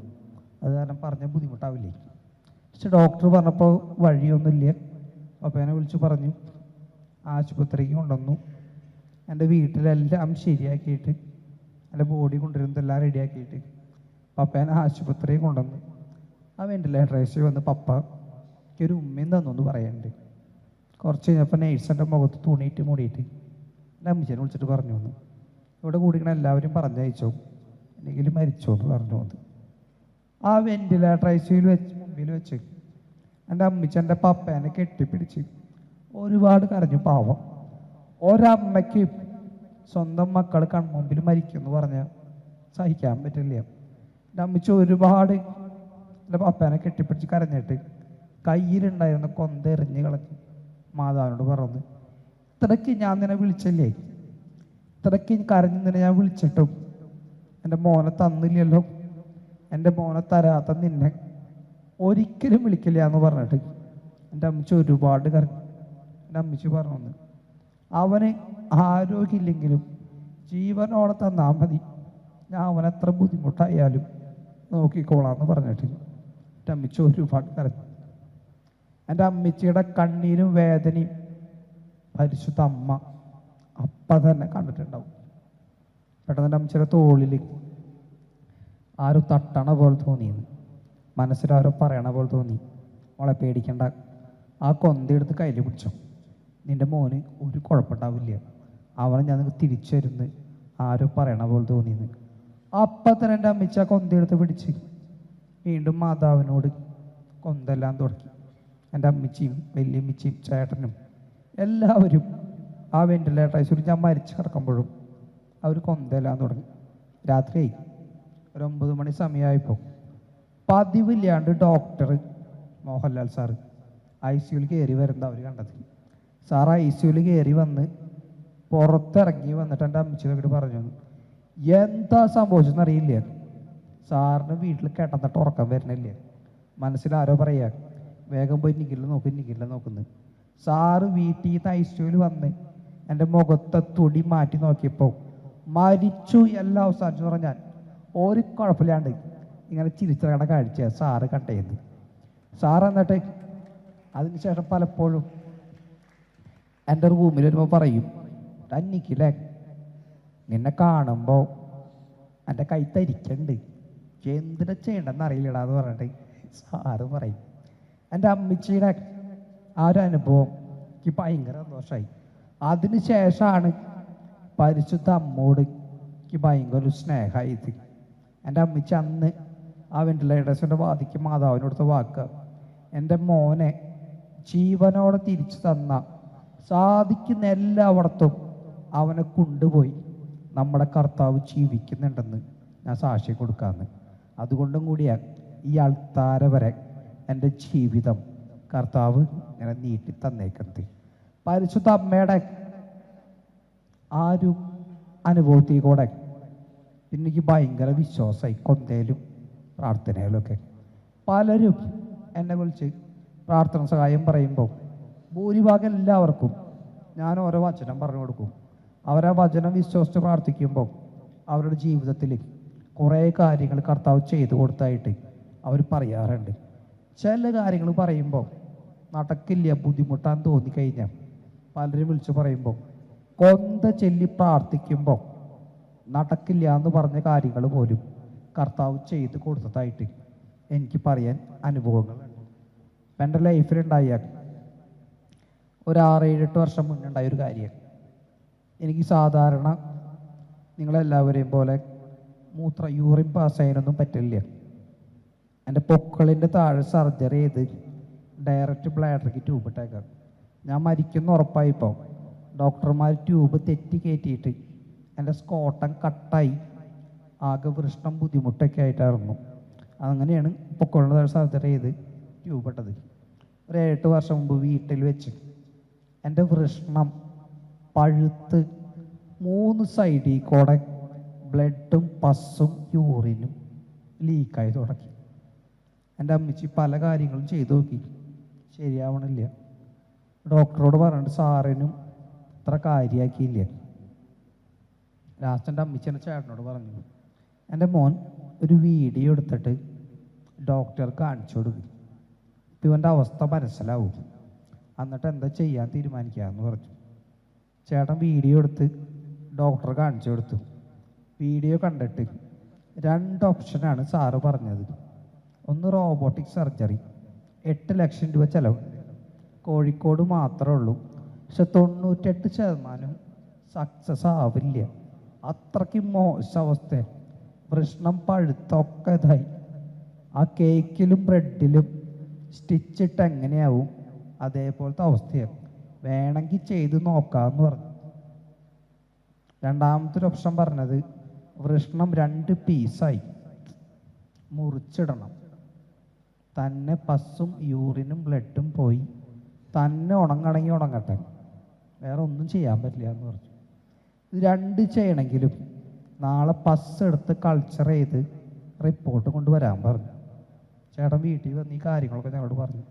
S1: അത് കാരണം പറഞ്ഞ ബുദ്ധിമുട്ടാവില്ലേ. പക്ഷെ ഡോക്ടർ പറഞ്ഞപ്പോൾ വഴിയൊന്നുമില്ല. പപ്പേനെ വിളിച്ച് പറഞ്ഞു, ആശുപത്രിക്ക് കൊണ്ടുവന്നു. എൻ്റെ വീട്ടിലെല്ലാം ശരിയാക്കിയിട്ട് എൻ്റെ ബോഡി കൊണ്ടുവരുന്നതെല്ലാം റെഡിയാക്കിയിട്ട് പപ്പേനെ ആശുപത്രിയിൽ കൊണ്ടുവന്നു. ആ വെന്റിലേറ്ററൈസിൽ വന്ന് പപ്പയ്ക്ക് ഒരു ഉമ്മയും തന്നു പറയുന്നുണ്ട്. കുറച്ച് കഴിഞ്ഞപ്പോൾ നേഴ്സിൻ്റെ മുഖത്ത് തുണിയിട്ട് മൂടിയിട്ട് എൻ്റെ അമ്മച്ചേനെ വിളിച്ചിട്ട് പറഞ്ഞു വന്നു, ഇവിടെ കൂടിക്കണ എല്ലാവരും പറഞ്ഞയച്ചോ, എന്തെങ്കിലും മരിച്ചോ എന്ന് പറഞ്ഞു വന്നു. ആ വെന്റിലേറ്ററൈസിൽ മുമ്പിൽ വെച്ച് എൻ്റെ അമ്മച്ചി എൻ്റെ പപ്പേനെ കെട്ടിപ്പിടിച്ച് ഒരുപാട് കരഞ്ഞു. പാവം, ഒരമ്മയ്ക്ക് സ്വന്തം മക്കൾ കൺമുമ്പിൽ മരിക്കുമെന്ന് പറഞ്ഞാൽ സഹിക്കാൻ പറ്റില്ല. എൻ്റെ അമ്മച്ചി ഒരുപാട് എൻ്റെ പപ്പേനെ കെട്ടിപ്പിടിച്ച് കരഞ്ഞിട്ട് കയ്യിലുണ്ടായിരുന്ന കൊന്ത എറിഞ്ഞ് കളഞ്ഞ് മാതാവിനോട് പറഞ്ഞു, ഇത്രയ്ക്ക് ഞാൻ നിന്നെ വിളിച്ചല്ലേ, ഇത്രയ്ക്ക് കരഞ്ഞു നിന്നെ ഞാൻ വിളിച്ചിട്ടും എൻ്റെ മോനെ തന്നില്ലല്ലോ, എൻ്റെ മോനെ തരാത്ത നിന്നെ ഒരിക്കലും വിളിക്കില്ല എന്ന് പറഞ്ഞിട്ട് എൻ്റെ അമ്മച്ചി ഒരുപാട് കരഞ്ഞു. എൻ്റെ അമ്മച്ചി പറഞ്ഞു, അവന് ആരോഗ്യമില്ലെങ്കിലും ജീവനോടെ തന്നാൽ മതി, ഞാൻ അവനെത്ര ബുദ്ധിമുട്ടായാലും നോക്കിക്കോളാന്ന് പറഞ്ഞിട്ട് എൻ്റെ അമ്മച്ചി ഒരുപാട് കരഞ്ഞു. എൻ്റെ അമ്മച്ചിയുടെ കണ്ണീരും വേദനയും പരിശുദ്ധ അമ്മ അപ്പം തന്നെ കണ്ടിട്ടുണ്ടാവും. പെട്ടെന്ന് എൻ്റെ അമ്മച്ചിയുടെ തോളിൽ ആരും തട്ടണ പോലെ തോന്നിയെന്ന്, മനസ്സിലാരോ പറയണ പോലെ തോന്നി. മോളെ പേടിക്കണ്ട, ആ കൊന്തയെടുത്ത് കയ്യിൽ പിടിച്ചോ, നിൻ്റെ മോന് ഒരു കുഴപ്പമുണ്ടാവില്ല, അവനെ ഞാൻ നിങ്ങൾക്ക് തിരിച്ചു വരുന്ന് ആരോ പറയണ പോലെ തോന്നിയെന്ന്. അപ്പം തന്നെ എൻ്റെ അമ്മച്ചി ആ കൊന്തയെടുത്ത് പിടിച്ച് വീണ്ടും മാതാവിനോട് കൊന്തെല്ലാം തുടങ്ങി. എൻ്റെ അമ്മച്ചിയും വല്യമ്മച്ചിയും ചേട്ടനും എല്ലാവരും ആ വെന്റിലേറ്ററൈസിൽ ഞാൻ മരിച്ചു കിടക്കുമ്പോഴും അവർ കൊന്തെല്ലാം തുടങ്ങി. രാത്രിയായി, ഒരു 9 മണി സമയമായപ്പോൾ പതിവില്ലാണ്ട് ഡോക്ടർ മോഹൻലാൽ സാറ് ICUവിൽ കയറി വരുന്നത് അവർ കണ്ടത്. സാർ ICUവിൽ കയറി വന്ന് പുറത്തിറങ്ങി വന്നിട്ട് എൻ്റെ അമ്മച്ചിയോട് പറഞ്ഞു, എന്താ സംഭവിച്ചെന്നറിയില്ല, സാറിന് വീട്ടിൽ കിടന്നിട്ട് ഉറക്കം വരുന്നില്ല. മനസ്സിലാരോ പറയാ, വേഗം പോയി നിക്കില്ല നോക്കുന്നു. സാറ് വീട്ടിൽ നിന്ന് ഐസിയുവിൽ വന്ന് എൻ്റെ മുഖത്തെ തുടി മാറ്റി നോക്കിയപ്പോൾ മരിച്ചു എല്ലാം അവസാനിച്ചു പറഞ്ഞാൽ ഒരു കുഴപ്പമില്ലാണ്ട് ഇങ്ങനെ ചിരിച്ചിറങ്ങണ കാഴ്ച സാറ് കണ്ടത്. സാറ് എന്നിട്ട് അതിനുശേഷം പലപ്പോഴും എൻ്റെ റൂമിൽ വരുമ്പോൾ പറയും, തന്നിക്കില്ലേ നിന്നെ കാണുമ്പോൾ എൻ്റെ കൈ തരിക്കണ്ട്, എന്തിനാ ചെയ്യണ്ടെന്ന് അറിയില്ലടാ എന്ന് പറഞ്ഞിട്ട് സാറ് പറയും. എൻ്റെ അമ്മച്ചിയുടെ ആ ഒരു അനുഭവം എനിക്ക് ഭയങ്കര സന്തോഷമായി. അതിനുശേഷമാണ് പരിശുദ്ധ അമ്മോട് എനിക്ക് ഭയങ്കര ഒരു സ്നേഹമായത്. എൻ്റെ അമ്മച്ചി അന്ന് ആ വെന്റിലേറ്റേഴ്സിൻ്റെ വാദിക്ക് മാതാവിനോടുത്ത വാക്ക്, എൻ്റെ മോനെ ജീവനോടെ തിരിച്ചു തന്ന സാധിക്കുന്ന എല്ലായിടത്തും അവനെ കൊണ്ടുപോയി നമ്മുടെ കർത്താവ് ജീവിക്കുന്നുണ്ടെന്ന് ഞാൻ സാക്ഷ്യം കൊടുക്കാമെന്ന്. അതുകൊണ്ടും കൂടിയാണ് ഈ ആൾത്താര വരെ എൻ്റെ ജീവിതം കർത്താവ് ഇങ്ങനെ നീട്ടി തന്നേക്കുന്നത്. പരിശുദ്ധ അമ്മയുടെ ആ ഒരു അനുഭവത്തിൽ കൂടെ പിന്നെ എനിക്ക് ഭയങ്കര വിശ്വാസമായി കൊന്തയിലും പ്രാർത്ഥനയിലൊക്കെ. പലരും എന്നെ വിളിച്ച് പ്രാർത്ഥന സഹായം പറയുമ്പോൾ ഭൂരിഭാഗം എല്ലാവർക്കും ഞാൻ ഓരോ വചനം പറഞ്ഞു കൊടുക്കും. അവരാ വചനം വിശ്വസിച്ച് പ്രാർത്ഥിക്കുമ്പോൾ അവരുടെ ജീവിതത്തിൽ കുറേ കാര്യങ്ങൾ കർത്താവ് ചെയ്തു കൊടുത്തായിട്ട് അവർ പറയാറുണ്ട്. ചില കാര്യങ്ങൾ പറയുമ്പോൾ നടക്കില്ല, ബുദ്ധിമുട്ടാന്ന് തോന്നിക്കഴിഞ്ഞാൽ പലരും വിളിച്ച് പറയുമ്പോൾ കൊന്ത ചൊല്ലി പ്രാർത്ഥിക്കുമ്പോൾ നടക്കില്ല എന്ന് പറഞ്ഞ കാര്യങ്ങൾ പോലും കർത്താവ് ചെയ്ത് കൊടുത്തതായിട്ട് എനിക്ക് പറയാൻ അനുഭവങ്ങളുണ്ട്. എൻ്റെ ലൈഫിലുണ്ടായ ഒരു 6-7 വർഷം മുന്നുണ്ടായ ഒരു കാര്യം, എനിക്ക് സാധാരണ നിങ്ങളെല്ലാവരെയും പോലെ യൂറിൻ പാസ് ചെയ്യാനൊന്നും പറ്റില്ല. എൻ്റെ പൊക്കളിൻ്റെ താഴെ സർജറി ചെയ്ത് ഡയറക്റ്റ് ബ്ലാഡർക്ക് ട്യൂബ് ഇട്ടേക്കാം. ഞാൻ മരിക്കുന്ന ഉറപ്പായിപ്പോൾ ഡോക്ടർമാർ ട്യൂബ് തെറ്റി കയറ്റിയിട്ട് എൻ്റെ സ്കോട്ടം കട്ടായി ആകെ വൃഷ്ണം ബുദ്ധിമുട്ടൊക്കെ ആയിട്ടായിരുന്നു. അങ്ങനെയാണ് പൊക്കളിൻ്റെ താഴെ സർജറി ചെയ്ത് ട്യൂബ് ഇട്ടത്. ഒരു 7 വർഷം മുമ്പ് വീട്ടിൽ വെച്ച് എൻ്റെ വൃഷ്ണം പഴുത്ത് 3 സൈഡിൽ കൂടെ ബ്ലഡും പസ്സും യൂറിനും ലീക്കായി തുടങ്ങി. എൻ്റെ അമ്മച്ചി പല കാര്യങ്ങളും ചെയ്തു നോക്കി, ശരിയാവണില്ല. ഡോക്ടറോട് പറഞ്ഞിട്ട് സാറിനും അത്ര കാര്യമാക്കിയില്ല. ലാസ്റ്റ് എൻ്റെ അമ്മച്ചി എൻ്റെ ചേട്ടനോട് പറഞ്ഞു, എൻ്റെ മോൻ ഒരു വീഡിയോ എടുത്തിട്ട് ഡോക്ടർ കാണിച്ചു കൊടുക്കും, ഇവൻ്റെ അവസ്ഥ മനസ്സിലാവും, എന്നിട്ട് എന്താ ചെയ്യാൻ തീരുമാനിക്കാമെന്ന് പറഞ്ഞു. ചേട്ടൻ വീഡിയോ എടുത്ത് ഡോക്ടറെ കാണിച്ചു കൊടുത്തു. വീഡിയോ കണ്ടിട്ട് 2 ഓപ്ഷനാണ് സാറ് പറഞ്ഞത്. ഒന്ന് റോബോട്ടിക് സർജറി, 8 ലക്ഷം രൂപ ചിലവുണ്ട്, കോഴിക്കോട് മാത്രമേ ഉള്ളൂ, പക്ഷെ 98% സക്സസ് ആവില്ല, അത്രയ്ക്ക് മോശം അവസ്ഥ, വൃഷ്ണം പഴുത്തൊക്കെ ഇതായി, ആ കേക്കിലും ബ്രെഡിലും സ്റ്റിച്ചിട്ട് എങ്ങനെയാവും അതേപോലത്തെ അവസ്ഥയാണ്, വേണമെങ്കിൽ ചെയ്ത് നോക്കാമെന്ന് പറഞ്ഞു. രണ്ടാമത്തെ ഓപ്ഷൻ പറഞ്ഞത് വൃഷ്ണം 2 പീസായി മുറിച്ചിടണം, തന്നെ പസ്സും യൂറിനും ബ്ലഡും പോയി തന്നെ ഉണങ്ങണമെങ്കിൽ ഉണങ്ങട്ടെ, വേറെ ഒന്നും ചെയ്യാൻ പറ്റില്ല എന്ന് പറഞ്ഞു. ഇത് 2 ചെയ്യണമെങ്കിലും നാളെ പസ് എടുത്ത് കൾച്ചർ ചെയ്ത് റിപ്പോർട്ട് കൊണ്ടുവരാൻ പറഞ്ഞു. ചേട്ടൻ വീട്ടിൽ വന്ന് ഈ കാര്യങ്ങളൊക്കെ ഞങ്ങളോട് പറഞ്ഞു.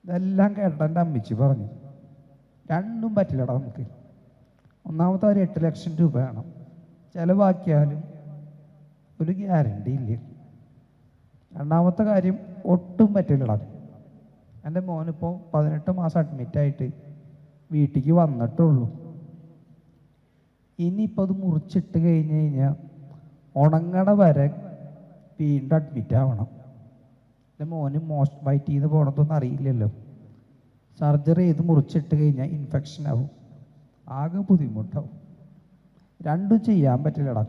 S1: ഇതെല്ലാം കേട്ട എൻ്റെ അമ്മച്ചി പറഞ്ഞു, 2 പറ്റില്ലടാ നമുക്ക്. ഒന്നാമത്തെ ഒരു 8 ലക്ഷം രൂപ വേണം, ചിലവാക്കിയാലും ഒരു ഗ്യാരണ്ടി ഇല്ല. രണ്ടാമത്തെ കാര്യം ഒട്ടും പറ്റില്ലടാ. എൻ്റെ മോനിപ്പോൾ 18 മാസം അഡ്മിറ്റായിട്ട് വീട്ടിലേക്ക് വന്നിട്ടുള്ളൂ. ഇനിയിപ്പോൾ അത് മുറിച്ചിട്ട് കഴിഞ്ഞ് കഴിഞ്ഞാൽ ഉണങ്ങണ വരെ വീണ്ടും അഡ്മിറ്റ് ആവണം. എൻ്റെ മോന് വയറ്റിൽ നിന്ന് പോകണതൊന്നും അറിയില്ലല്ലോ. സർജറി ചെയ്ത് മുറിച്ചിട്ട് കഴിഞ്ഞാൽ ഇൻഫെക്ഷൻ ആവും, ആകെ ബുദ്ധിമുട്ടാവും. 2 ചെയ്യാൻ പറ്റില്ലടാ.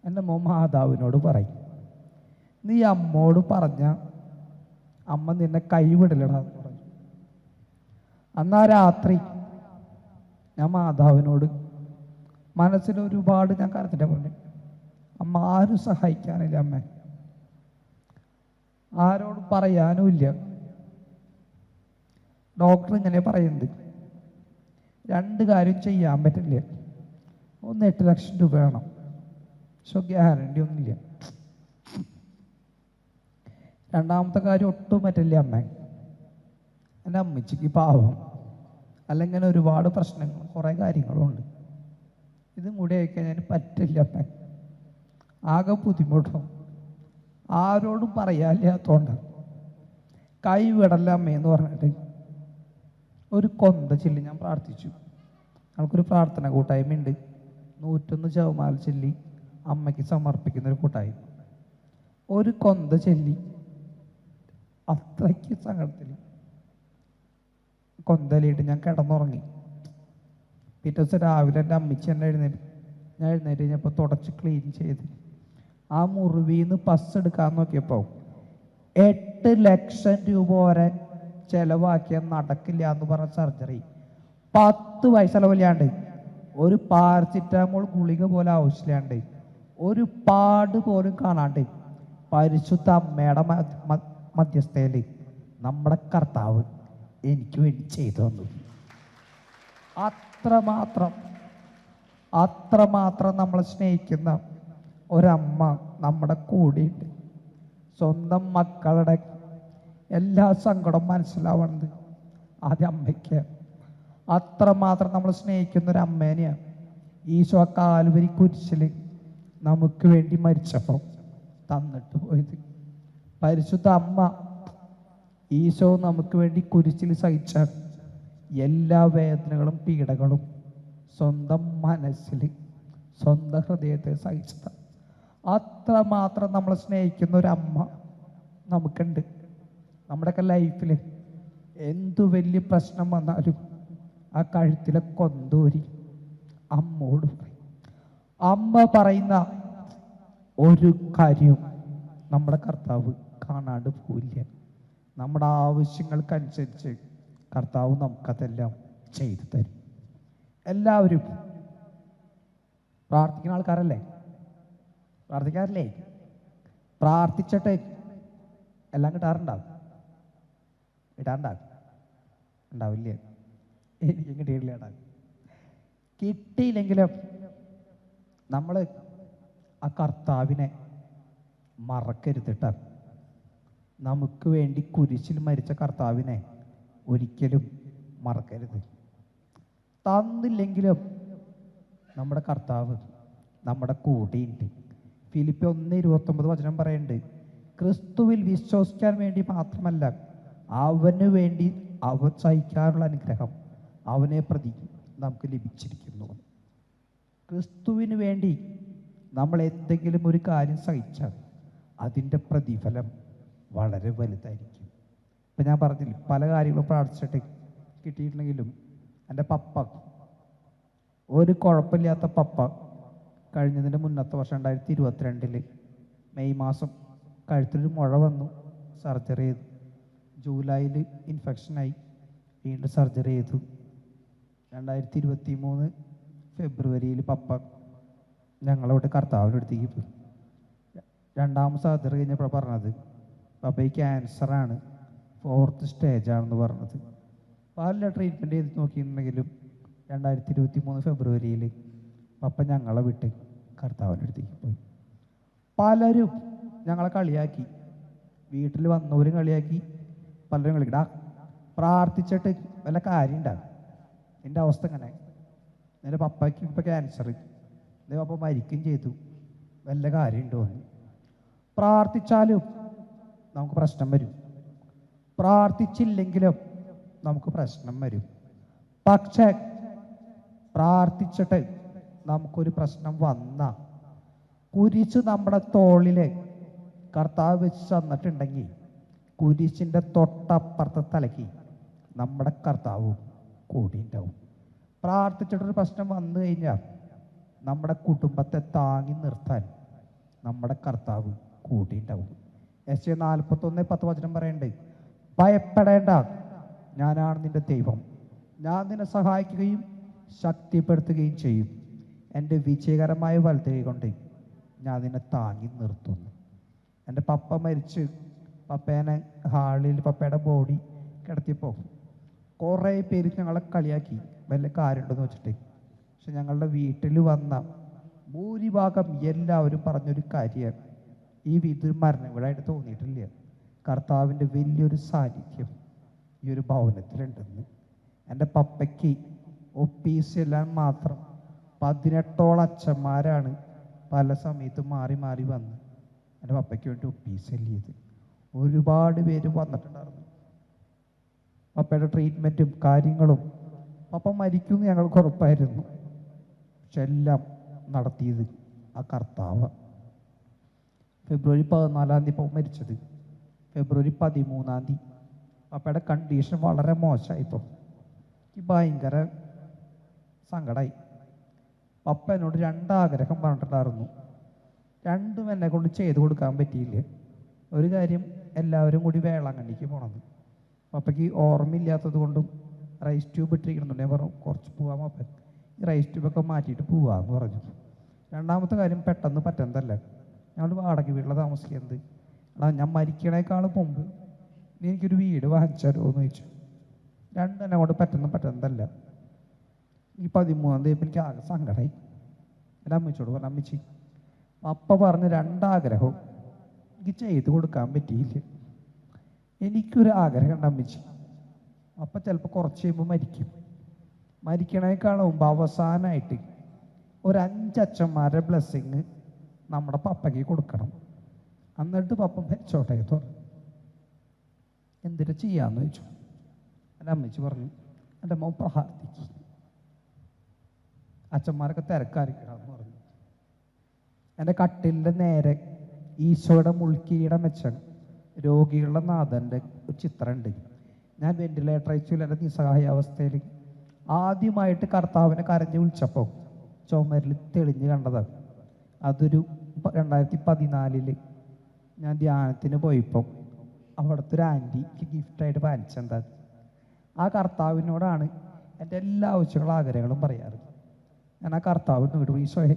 S1: എൻ്റെ മോൻ മാതാവിനോട് പറയും, നീ അമ്മോട് പറഞ്ഞ അമ്മ നിന്നെ കൈവിടില്ലടാ എന്ന് പറഞ്ഞു. അന്ന് ആ രാത്രി ഞാൻ മാതാവിനോട് മനസ്സിലൊരുപാട് ഞാൻ കരത്തിട്ട് പറഞ്ഞു, അമ്മ ആരും സഹായിക്കാനില്ല, അമ്മ ആരോടും പറയാനും ഇല്ല. ഡോക്ടർ ഇങ്ങനെ പറയുന്നത്, രണ്ട് കാര്യം ചെയ്യാൻ പറ്റില്ല. ഒന്ന് 8 ലക്ഷം രൂപ വേണം, പക്ഷെ ഗ്യാരണ്ടി ഒന്നുമില്ല. രണ്ടാമത്തെ കാര്യം ഒട്ടും പറ്റില്ല അമ്മ. എൻ്റെ അമ്മച്ചിക്ക് പാവം, അല്ലെങ്കിൽ ഒരുപാട് പ്രശ്നങ്ങൾ കുറേ കാര്യങ്ങളുണ്ട്. ഇതും കൂടി ആയിക്കഴിഞ്ഞാൽ പറ്റില്ല അമ്മ. ആകെ ബുദ്ധിമുട്ടും, ആരോടും പറയാനില്ലാത്തോണ്ടാണ്. കൈ വിടല്ല അമ്മയെന്ന് പറഞ്ഞിട്ട് ഒരു കൊന്ത ചൊല്ലി ഞാൻ പ്രാർത്ഥിച്ചു. ഞങ്ങൾക്കൊരു പ്രാർത്ഥന കൂട്ടായ്മയുണ്ട്. 101 ജപമാല ചൊല്ലി അമ്മയ്ക്ക് സമർപ്പിക്കുന്നൊരു കൂട്ടായ്മ. ഒരു കൊന്ത ചൊല്ലി അത്രയ്ക്ക് സങ്കടത്തിൽ കൊന്തലിയിട്ട് ഞാൻ കിടന്നുറങ്ങി. പിറ്റേ ദിവസം രാവിലെ എൻ്റെ അമ്മച്ചി എന്നെ ഞാൻ എഴുന്നേറ്റ് കഴിഞ്ഞപ്പോൾ തുടച്ച് ക്ലീൻ ചെയ്ത് ആ മുറിവിന്ന് പസ് എടുക്കാൻ നോക്കിയപ്പോൾ 8 ലക്ഷം രൂപ വരെ ചിലവാക്കിയാൽ നടക്കില്ല എന്ന് പറഞ്ഞ സർജറി 10 പൈസ ചെലവില്ലാണ്ട്, ഒരു പാരസിറ്റാമോൾ ഗുളിക പോലെ ആവശ്യമില്ലാണ്ട്, ഒരു പാട് പോലും കാണാണ്ട് പരിശുദ്ധ അമ്മയുടെ മധ്യസ്ഥയിൽ നമ്മുടെ കർത്താവ് എനിക്ക് വേണ്ടി ചെയ്തു തന്നു. അത്രമാത്രം നമ്മളെ സ്നേഹിക്കുന്ന ഒരമ്മ നമ്മുടെ കൂടെയുണ്ട്. സ്വന്തം മക്കളുടെ എല്ലാ സങ്കടം മനസ്സിലാവുന്നത് ആദ്യം അമ്മയ്ക്ക്. അത്രമാത്രം നമ്മൾ സ്നേഹിക്കുന്ന ഒരു അമ്മേനെയാണ് ഈശോ കാൽവരി കുരിശിൽ നമുക്ക് വേണ്ടി മരിച്ചപ്പോൾ തന്നിട്ട് പോയത്. പരിശുദ്ധ അമ്മ ഈശോ നമുക്ക് വേണ്ടി കുരിശിൽ സഹിച്ച എല്ലാ വേദനകളും പീഡകളും സ്വന്തം മനസ്സിൽ സ്വന്തം ഹൃദയത്തെ സഹിച്ചത്. അത്രമാത്രം നമ്മൾ സ്നേഹിക്കുന്ന ഒരു അമ്മ നമുക്കുണ്ട്. നമ്മുടെയൊക്കെ ലൈഫിൽ എന്തു വലിയ പ്രശ്നം വന്നാലും ആ കഴുത്തിലെ കൊന്തൂരി അമ്മോട് പറയും. അമ്മ പറയുന്ന ഒരു കാര്യവും നമ്മുടെ കർത്താവ് കാണാണ്ട് പോയില്ല. നമ്മുടെ ആവശ്യങ്ങൾക്കനുസരിച്ച് കർത്താവ് നമുക്കതെല്ലാം ചെയ്തു തരും. എല്ലാവരും പ്രാർത്ഥിക്കുന്ന ആൾക്കാരല്ലേ? പ്രാർത്ഥിച്ചിട്ട് എല്ലാം ഉണ്ടാവില്ലേ? എനിക്കും കിട്ടിയില്ല. കിട്ടിയില്ലെങ്കിലും നമ്മൾ ആ കർത്താവിനെ മറക്കരുതിട്ട്, നമുക്ക് വേണ്ടി കുരിശിൽ മരിച്ച കർത്താവിനെ ഒരിക്കലും മറക്കരുത്. തന്നില്ലെങ്കിലും നമ്മുടെ കർത്താവ് നമ്മുടെ കൂടെയുണ്ട്. ഫിലിപ്പിയർ 1:29 വചനം പറയുന്നുണ്ട്, ക്രിസ്തുവിൽ വിശ്വസിക്കാൻ വേണ്ടി മാത്രമല്ല, അവന് വേണ്ടി അവൻ സഹിക്കാനുള്ള അനുഗ്രഹം അവനെ പ്രതി നമുക്ക് ലഭിച്ചിരിക്കുന്നു. ക്രിസ്തുവിന് വേണ്ടി നമ്മൾ എന്തെങ്കിലും ഒരു കാര്യം സഹിച്ചാൽ അതിൻ്റെ പ്രതിഫലം വളരെ വലുതായിരിക്കും. ഇപ്പം ഞാൻ പറഞ്ഞില്ല, പല കാര്യങ്ങളും പ്രാർത്ഥിച്ചിട്ട് കിട്ടിയിട്ടുണ്ടെങ്കിലും എൻ്റെ പപ്പ, ഒരു കുഴപ്പമില്ലാത്ത പപ്പ, കഴിഞ്ഞതിൻ്റെ മുന്നത്തെ വർഷം 2022 മെയ് മാസം കഴുത്തിലൊരു മുഴ വന്നു, സർജറി ചെയ്തു. ജൂലൈയിൽ ഇൻഫെക്ഷനായി, വീണ്ടും സർജറി ചെയ്തു. 2023 ഫെബ്രുവരിയിൽ പപ്പ ഞങ്ങളോട് കർത്താവിൻ്റെ അടുത്തേക്ക് പോയി. രണ്ടാമത് സർജറി കഴിഞ്ഞപ്പോൾ പറഞ്ഞത് പപ്പയ്ക്ക് ക്യാൻസറാണ്, 4th സ്റ്റേജാണെന്ന് പറഞ്ഞത്. പല ട്രീറ്റ്മെൻറ്റ് ചെയ്ത് നോക്കിയിട്ടുണ്ടെങ്കിലും 2023 ഫെബ്രുവരിയിൽ പപ്പ ഞങ്ങളെ വിട്ട് കർത്താവിൻ്റെ അടുത്തേക്ക് പോയി. പലരും ഞങ്ങളെ കളിയാക്കി, വീട്ടിൽ വന്നവരും കളിയാക്കി, പലരും കളിക്കടാ പ്രാർത്ഥിച്ചിട്ട് വല്ല കാര്യം ഉണ്ടാകും, എൻ്റെ അവസ്ഥ ഇങ്ങനെ, എൻ്റെ പപ്പയ്ക്ക് ഇപ്പം ക്യാൻസർ, എൻ്റെ പപ്പ മരിക്കുകയും ചെയ്തു, വല്ല കാര്യം ഉണ്ടോ എന്ന്. പ്രാർത്ഥിച്ചാലും നമുക്ക് പ്രശ്നം വരും, പ്രാർത്ഥിച്ചില്ലെങ്കിലും നമുക്ക് പ്രശ്നം വരും. പക്ഷേ പ്രാർത്ഥിച്ചിട്ട് നമുക്കൊരു പ്രശ്നം വന്ന കുരിശ് നമ്മുടെ തോളിൽ കർത്താവ് വെച്ച് തന്നിട്ടുണ്ടെങ്കിൽ കുരിശിൻ്റെ തൊട്ടപ്പുറത്തെ തലയ്ക്ക് നമ്മുടെ കർത്താവും കൂടി ഉണ്ടാവും. പ്രാർത്ഥിച്ചിട്ടൊരു പ്രശ്നം വന്നു കഴിഞ്ഞാൽ നമ്മുടെ കുടുംബത്തെ താങ്ങി നിർത്താൻ നമ്മുടെ കർത്താവ് കൂടി ഉണ്ടാവും. യെശയ്യാ 41:10 വചനം പറയുന്നുണ്ട്, ഭയപ്പെടേണ്ട, ഞാനാണ് നിന്റെ ദൈവം, ഞാൻ നിന്നെ സഹായിക്കുകയും ശക്തിപ്പെടുത്തുകയും ചെയ്യും, എൻ്റെ വിജയകരമായ വലതുകൈ കൊണ്ട് ഞാൻ നിന്നെ താങ്ങി നിർത്തുന്നു. എൻ്റെ പപ്പ മരിച്ച് പപ്പേനെ ഹാളിൽ പപ്പയുടെ ബോഡി കിടത്തിയപ്പോൾ കുറേ പേര് ഞങ്ങളെ കളിയാക്കി വല്ല കാര്യമുണ്ടെന്ന് വെച്ചിട്ട്. പക്ഷെ ഞങ്ങളുടെ വീട്ടിൽ വന്ന ഭൂരിഭാഗം എല്ലാവരും പറഞ്ഞൊരു കാര്യമാണ്, ഈ വിധു മരണം ഇവിടെയായിട്ട് തോന്നിയിട്ടില്ല, കർത്താവിൻ്റെ വലിയൊരു സാന്നിധ്യം ഈ ഒരു ഭവനത്തിലുണ്ടെന്ന്. എൻ്റെ പപ്പയ്ക്ക് ഒപ്പീസ് എല്ലാം മാത്രം 18ഓളം അച്ഛന്മാരാണ് പല സമയത്തും മാറി മാറി വന്ന് എൻ്റെ പപ്പയ്ക്ക് വേണ്ടി ഒപ്പീസ് എല്ലിയത്. ഒരുപാട് പേര് വന്നിട്ടുണ്ടായിരുന്നു. പപ്പയുടെ ട്രീറ്റ്മെൻറ്റും കാര്യങ്ങളും. പപ്പ മരിക്കുമെന്ന് ഞങ്ങൾക്ക് ഉറപ്പായിരുന്നു. പക്ഷെ എല്ലാം നടത്തിയത് ആ കർത്താവ്. ഫെബ്രുവരി 14 തീയതി മരിച്ചത്. ഫെബ്രുവരി 13 പപ്പയുടെ കണ്ടീഷൻ വളരെ മോശമായിപ്പോൾ എനിക്ക് ഭയങ്കര സങ്കടമായി. പപ്പ എന്നോട് 2 ആഗ്രഹം പറഞ്ഞിട്ടുണ്ടായിരുന്നു. രണ്ടും എന്നെ കൊണ്ട് ചെയ്തു കൊടുക്കാൻ പറ്റിയില്ല. ഒരു കാര്യം, എല്ലാവരും കൂടി വേളാങ്കണ്ണിക്ക് പോകണമെന്ന്. പപ്പയ്ക്ക് ഓർമ്മയില്ലാത്തത് കൊണ്ടും റൈസ് ട്യൂബ് ഇട്ടിരിക്കണമെന്നുണ്ട്. ഞാൻ പറഞ്ഞു കുറച്ച് പോകാൻ പപ്പ, ഈ റൈസ് ട്യൂബൊക്കെ മാറ്റിയിട്ട് പോവാന്ന് പറഞ്ഞു. രണ്ടാമത്തെ കാര്യം, പെട്ടെന്ന് പറ്റുന്നതല്ല, ഞങ്ങൾ വാടക വീട്ടിൽ താമസിക്കുന്നത്. എടാ, ഞാൻ മരിക്കണേക്കാളും മുമ്പ് നീ എനിക്കൊരു വീട് വാങ്ങിച്ചാലോ എന്ന് ചോദിച്ചു. രണ്ടെന്നെ കൊണ്ട് പറ്റുന്നതല്ല. ഈ 13 തീയതി എനിക്ക് ആകെ സങ്കടമായി. എൻ്റെ അമ്മച്ചിയോട് പറഞ്ഞു, അമ്മച്ചി പപ്പ പറഞ്ഞ 2 ആഗ്രഹവും എനിക്ക് ചെയ്ത് കൊടുക്കാൻ പറ്റിയില്ല. എനിക്കൊരു ആഗ്രഹം ഉണ്ട് അമ്മച്ചി, അപ്പ ചിലപ്പോൾ കുറച്ച് കഴിയുമ്പോൾ മരിക്കും. മരിക്കണേക്കാളും മുമ്പ് അവസാനമായിട്ട് ഒരു 5 അച്ഛന്മാരുടെ ബ്ലെസ്സിങ് നമ്മുടെ പപ്പയ്ക്ക് കൊടുക്കണം. എന്നിട്ട് പപ്പ മരിച്ചോട്ടെ എന്ന് പറഞ്ഞു. എന്തിനു ചെയ്യാന്ന് ചോദിച്ചു. എൻ്റെ അമ്മച്ചി പറഞ്ഞു, എൻ്റെ മോൻ പ്രാർത്ഥിക്കും, അച്ഛന്മാരൊക്കെ തിരക്കാരിക്കണമെന്ന് പറഞ്ഞു. എൻ്റെ കട്ടിലിൻ്റെ നേരെ ഈശോയുടെ മുൾക്കിരീടം വെച്ച രോഗികളുടെ നാഥൻ്റെ ഒരു ചിത്രമുണ്ട്. ഞാൻ വെന്റിലേറ്റർ അയച്ചു എൻ്റെ നിസ്സഹായാവസ്ഥയിൽ ആദ്യമായിട്ട് കർത്താവിനെ കരഞ്ഞു വിളിച്ചപ്പോൾ ചുമരിൽ തെളിഞ്ഞ് കണ്ടതാണ്. അതൊരു 2014 ഞാൻ ധ്യാനത്തിന് പോയപ്പോൾ അവിടുത്തെ ഒരു ആൻറ്റിക്ക് ഗിഫ്റ്റായിട്ട് വാങ്ങിച്ചെന്താ. ആ കർത്താവിനോടാണ് എൻ്റെ എല്ലാ ആവശ്യങ്ങളും ആഗ്രഹങ്ങളും പറയാറ്. ഞാൻ ആ കർത്താവിന് വിടും, ഈശോയെ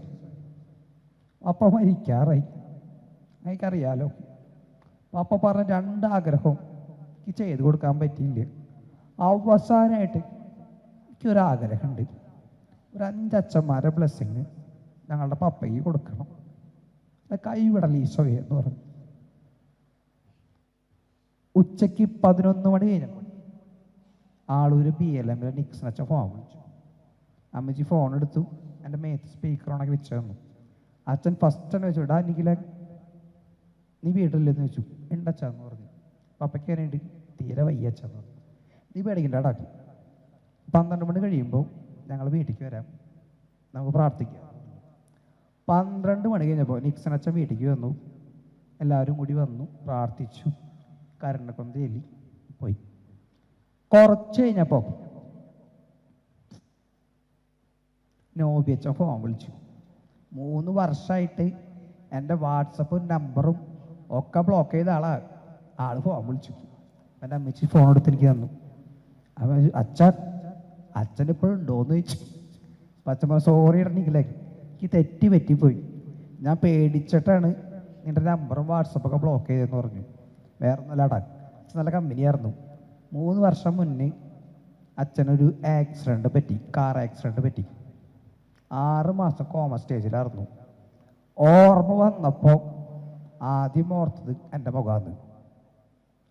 S1: പപ്പ മരിക്കാറായി, എനിക്കറിയാലോ, പപ്പ പറഞ്ഞ 2 ആഗ്രഹവും എനിക്ക് ചെയ്ത് കൊടുക്കാൻ പറ്റിയില്ല. അവസാനമായിട്ട് എനിക്കൊരാഗ്രഹമുണ്ട്, ഒരു 5 അച്ഛന്മാരുടെ ബ്ലെസ്സിങ് ഞങ്ങളുടെ പപ്പയ്ക്ക് കൊടുക്കണം, കൈവിടൽ ഈശോയെ എന്ന് പറഞ്ഞു. ഉച്ചയ്ക്ക് 11 മണി കഴിഞ്ഞപ്പോൾ ആളൂര് BLM നിക്സൺ അച്ഛൻ ഫോൺ വിളിച്ചു. അമ്മച്ചി ഫോൺ എടുത്തു, എൻ്റെ മേത്ത് സ്പീക്കർ ഓണാക്കി വെച്ച് തന്നു. അച്ഛൻ ഫസ്റ്റ് തന്നെ വെച്ചു, ഇടാ എനിക്കില്ല, നീ വീട്ടിലെന്ന് വെച്ചു. ഉണ്ടച്ചാന്ന് പറഞ്ഞു. പപ്പയ്ക്ക് വേണ്ടി തീരെ വയ്യച്ചാന്ന് പറഞ്ഞു. നീ പേടിക്കണ്ടാടാ, 12 മണി കഴിയുമ്പോൾ ഞങ്ങൾ വീട്ടിലേക്ക് വരാം, നമുക്ക് പ്രാർത്ഥിക്കാം. 12 മണി കഴിഞ്ഞപ്പോൾ നിക്സൺ അച്ഛൻ വീട്ടിലേക്ക് വന്നു. എല്ലാവരും കൂടി വന്നു, പ്രാർത്ഥിച്ചു, കരണ്ടക്കൊന്ന് ചെല്ലി പോയി. കുറച്ച് കഴിഞ്ഞപ്പോൾ നോബി അച്ഛൻ ഫോൺ വിളിച്ചു. 3 വർഷമായിട്ട് എൻ്റെ വാട്സപ്പും നമ്പറും ഒക്കെ ബ്ലോക്ക് ചെയ്ത ആള് ഫോൺ വിളിച്ചു. എൻ്റെ അമ്മച്ചി ഫോൺ എടുത്തെനിക്ക് തന്നു. അപ്പം അച്ഛനിപ്പോഴും ഉണ്ടോയെന്ന് ചോദിച്ചു. അച്ഛൻ സോറി ഇടണിക്കില്ലേ, എനിക്ക് തെറ്റി പറ്റിപ്പോയി, ഞാൻ പേടിച്ചിട്ടാണ് നിൻ്റെ നമ്പറും വാട്സപ്പൊക്കെ ബ്ലോക്ക് ചെയ്തതെന്ന് പറഞ്ഞു. വേറെ ഒന്നുമില്ലാടാ, നല്ല കമ്പനിയായിരുന്നു. 3 വർഷം മുന്നേ അച്ഛനൊരു ആക്സിഡൻറ്റ് പറ്റി, കാർ ആക്സിഡൻറ്റ് പറ്റി. 6 മാസം കോമ സ്റ്റേജിലായിരുന്നു. ഓർമ്മ വന്നപ്പോൾ ആദ്യം ഓർത്തത് എൻ്റെ മുഖമാണ്.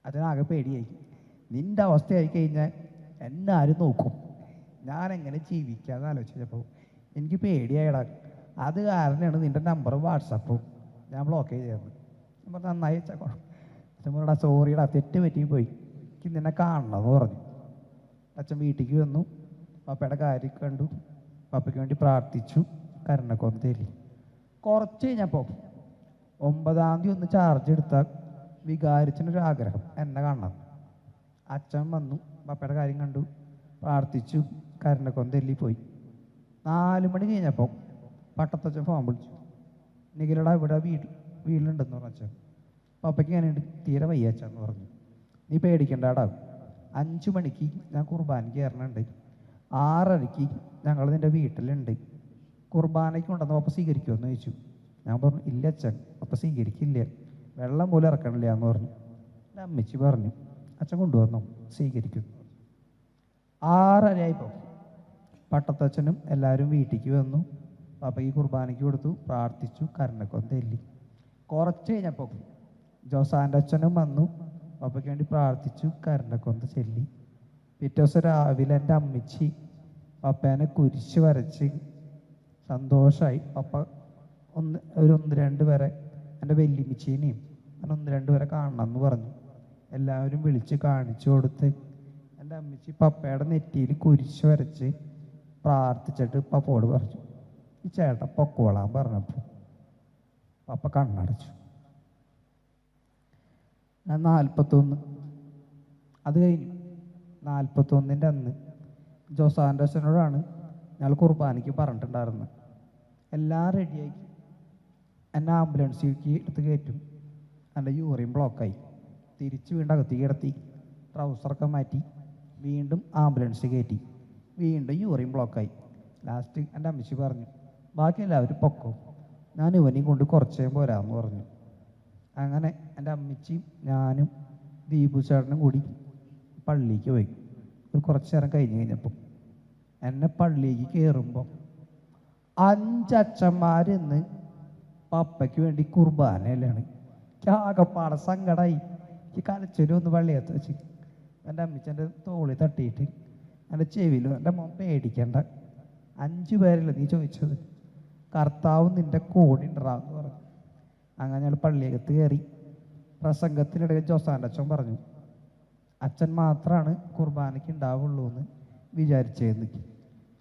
S1: അച്ഛനാകെ പേടിയായി. നിൻ്റെ അവസ്ഥയായി കഴിഞ്ഞാൽ എന്നെ ആരും നോക്കും, ഞാൻ എങ്ങനെ ജീവിക്കാമെന്ന് ആലോചിച്ചപ്പോൾ എനിക്ക് പേടിയായിടാ. അത് കാരണമാണ് നിൻ്റെ നമ്പറും വാട്സപ്പും ഞാൻ ബ്ലോക്ക് ചെയ്തത്. അപ്പം നന്നായി അച്ഛൻ അച്ഛനോടാ സോറിയടാ, തെറ്റ് പറ്റി പോയി, എനിക്ക് നിന്നെ കാണണമെന്ന് പറഞ്ഞു. അച്ഛൻ വീട്ടിലേക്ക് വന്നു, പപ്പയുടെ കാര്യം കണ്ടു, പപ്പയ്ക്ക് വേണ്ടി പ്രാർത്ഥിച്ചു, കരണൊക്കെ ഒന്ന് തരി. കുറച്ച് കഴിഞ്ഞപ്പോൾ 9-ാം തീയതി ഒന്ന് ചാർജ് എടുത്താൽ വികാരിച്ചിനൊരു ആഗ്രഹം എന്നെ കാണണം. അച്ഛൻ വന്നു, പപ്പയുടെ കാര്യം കണ്ടു, പ്രാർത്ഥിച്ചു, കരണൊക്കെ ഒന്ന് തെല്ലി പോയി. 4 മണി കഴിഞ്ഞപ്പോൾ പട്ടത്തച്ഛൻ ഫോൺ വിളിച്ചു. നിഖിലടാ ഇവിടെ വീട്ടിലുണ്ടെന്ന് പറഞ്ഞു അച്ഛൻ. പപ്പയ്ക്ക് ഞാനുണ്ട്, തീരെ വയ്യ അച്ഛന്ന് പറഞ്ഞു. നീ പേടിക്കണ്ടാടാ, 5 മണിക്ക് ഞാൻ കുർബാനയ്ക്ക് കയറണുണ്ട്, 6:30 ഞങ്ങൾ നിൻ്റെ വീട്ടിലുണ്ട്, കുർബാനയ്ക്ക് ഉണ്ടെന്ന് പപ്പ സ്വീകരിക്കുമെന്ന് ചോദിച്ചു. ഞാൻ പറഞ്ഞു ഇല്ല അച്ഛൻ, പപ്പ സ്വീകരിക്കില്ല, വെള്ളം പോലും ഇറക്കണില്ല എന്ന് പറഞ്ഞു. എൻ്റെ അമ്മച്ചി പറഞ്ഞു അച്ഛൻ കൊണ്ടുവന്നു സ്വീകരിക്കുന്നു. 6:30 പട്ടത്തച്ഛനും എല്ലാവരും വീട്ടിലേക്ക് വന്നു. പാപ്പയ്ക്ക് കുർബാനയ്ക്ക് കൊടുത്തു, പ്രാർത്ഥിച്ചു, കരുണക്കൊന്ത എല്ലി. കുറച്ച് കഴിഞ്ഞപ്പോൾ ജോസാൻ്റെ അച്ഛനും വന്നു, പാപ്പയ്ക്ക് വേണ്ടി പ്രാർത്ഥിച്ചു, കരുണക്കൊന്ത ചൊല്ലി. പിറ്റേ ദിവസം രാവിലെ എൻ്റെ അമ്മച്ചി പപ്പേനെ കുരിശ് വരച്ച് സന്തോഷമായി. പപ്പ ഒന്ന് രണ്ട് പേരെ, എൻ്റെ വെല്ലുമിച്ചീനെയും അങ്ങനെ 1-2 പേരെ കാണണം എന്ന് പറഞ്ഞു. എല്ലാവരും വിളിച്ച് കാണിച്ചു കൊടുത്ത് എൻ്റെ അമ്മച്ചി പപ്പയുടെ നെറ്റിയിൽ കുരിശ് വരച്ച് പ്രാർത്ഥിച്ചിട്ട് പപ്പയോട് പറഞ്ഞു, ഈ ചേട്ടൻ പൊക്കോളാൻ പറഞ്ഞപ്പോൾ പപ്പ കണ്ണടച്ചു. ഞാൻ 41 അത് കഴിഞ്ഞു. 41-ൻ്റെ അന്ന് ജോസാൻ്റെ അച്ഛനോടാണ് ഞങ്ങൾ കുർബാനയ്ക്ക് പറഞ്ഞിട്ടുണ്ടായിരുന്നത്. എല്ലാം റെഡിയാക്കി എന്നെ ആംബുലൻസിലേക്ക് എടുത്ത് കയറ്റും. എൻ്റെ യൂറിൻ ബ്ലോക്കായി. തിരിച്ച് വീണ്ടും അകത്തേക്ക് കിടത്തി, ട്രൗസറൊക്കെ മാറ്റി, വീണ്ടും ആംബുലൻസിൽ കയറ്റി, വീണ്ടും യൂറിൻ ബ്ലോക്കായി. ലാസ്റ്റ് എൻ്റെ അമ്മച്ചി പറഞ്ഞു, ബാക്കി എല്ലാവരും പൊക്കോ, ഞാൻ ഇവനെയും കൊണ്ട് കുറച്ച് നേരം പോരാന്ന് പറഞ്ഞു. അങ്ങനെ എൻ്റെ അമ്മച്ചിയും ഞാനും ദീപു ചേട്ടനും കൂടി പള്ളിക്ക് പോയി. ഒരു കുറച്ച് നേരം കഴിഞ്ഞപ്പോൾ എന്നെ പള്ളിക്ക് കയറുമ്പോൾ 5 അച്ഛന്മാരിന്ന് പപ്പയ്ക്ക് വേണ്ടി കുർബാനയിലാണ്. ആകെപ്പാടെ സങ്കടമായി. ഈ കലച്ചലും ഒന്ന് പള്ളിയത്ത് വെച്ച് എൻ്റെ അമ്മച്ചൻ്റെ തോളി തട്ടിയിട്ട് എൻ്റെ ചെവിയിലും, എൻ്റെ മോൻ പേടിക്കണ്ട, 5 പേരല്ലേ നീ ചോദിച്ചത്, കർത്താവ് നിൻ്റെ കൂടെ ഉണ്ടാന്ന് പറഞ്ഞു. അങ്ങനെ ഞങ്ങൾ പള്ളിയകത്ത് കയറി. പ്രസംഗത്തിനിടയിൽ ജോസാൻ്റെ അച്ഛൻ പറഞ്ഞു, അച്ഛൻ മാത്രമാണ് കുർബാനയ്ക്ക് ഉണ്ടാവുള്ളൂ എന്ന് വിചാരിച്ചതെന്ന്.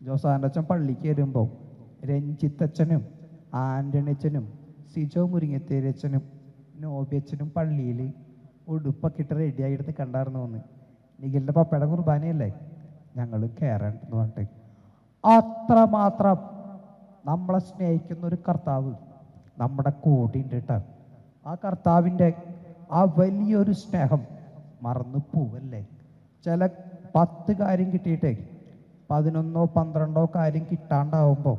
S1: ജോസാൻ്റെ അച്ഛൻ പള്ളിക്ക് വരുമ്പോൾ രഞ്ജിത്തച്ഛനും ആൻ്റണി അച്ഛനും സിജോ മുരിങ്ങത്തേരി അച്ഛനും നോബി അച്ഛനും പള്ളിയിൽ ഉടുപ്പൊക്കെ ഇട്ട് റെഡിയായിട്ട് കണ്ടായിരുന്നു. എന്ന് നിഖിലിൻ്റെ പപ്പയുടെ കുർബാനയല്ലേ, ഞങ്ങളും കയറണ്ടെന്ന് പറഞ്ഞിട്ട്. അത്രമാത്രം നമ്മളെ സ്നേഹിക്കുന്ന ഒരു കർത്താവ് നമ്മുടെ കൂടെ ഉണ്ട് കേട്ടോ. ആ കർത്താവിൻ്റെ ആ വലിയൊരു സ്നേഹം മറന്നു പോവല്ലേ. ചില 10 കാര്യം കിട്ടിയിട്ടേ 11ഓ 12ഓ കാര്യം കിട്ടാണ്ടാവുമ്പോൾ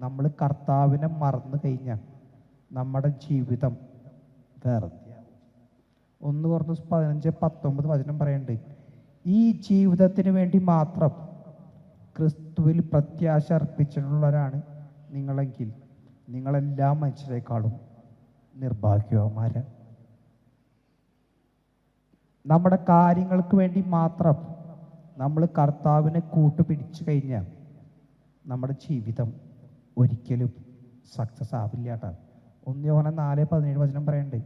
S1: നമ്മൾ കർത്താവിനെ മറന്നു കഴിഞ്ഞാൽ നമ്മുടെ ജീവിതം വെറുതെയാവും. 1 Corinthians 15:19 വചനം പറയുന്നുണ്ട്, ഈ ജീവിതത്തിന് വേണ്ടി മാത്രം ക്രിസ്തുവിൽ പ്രത്യാശ അർപ്പിച്ചിട്ടുള്ളവരാണ് നിങ്ങളെങ്കിൽ നിങ്ങളെല്ലാ മനുഷ്യരെക്കാളും നിർഭാഗ്യവാന്മാരാണ്. നമ്മുടെ കാര്യങ്ങൾക്ക് വേണ്ടി മാത്രം നമ്മൾ കർത്താവിനെ കൂട്ടുപിടിച്ചു കഴിഞ്ഞാൽ നമ്മുടെ ജീവിതം ഒരിക്കലും സക്സസ് ആവില്ല കേട്ടോ. 1 യോഹന്നാൻ 4:17 വചനം പറയുന്നുണ്ട്,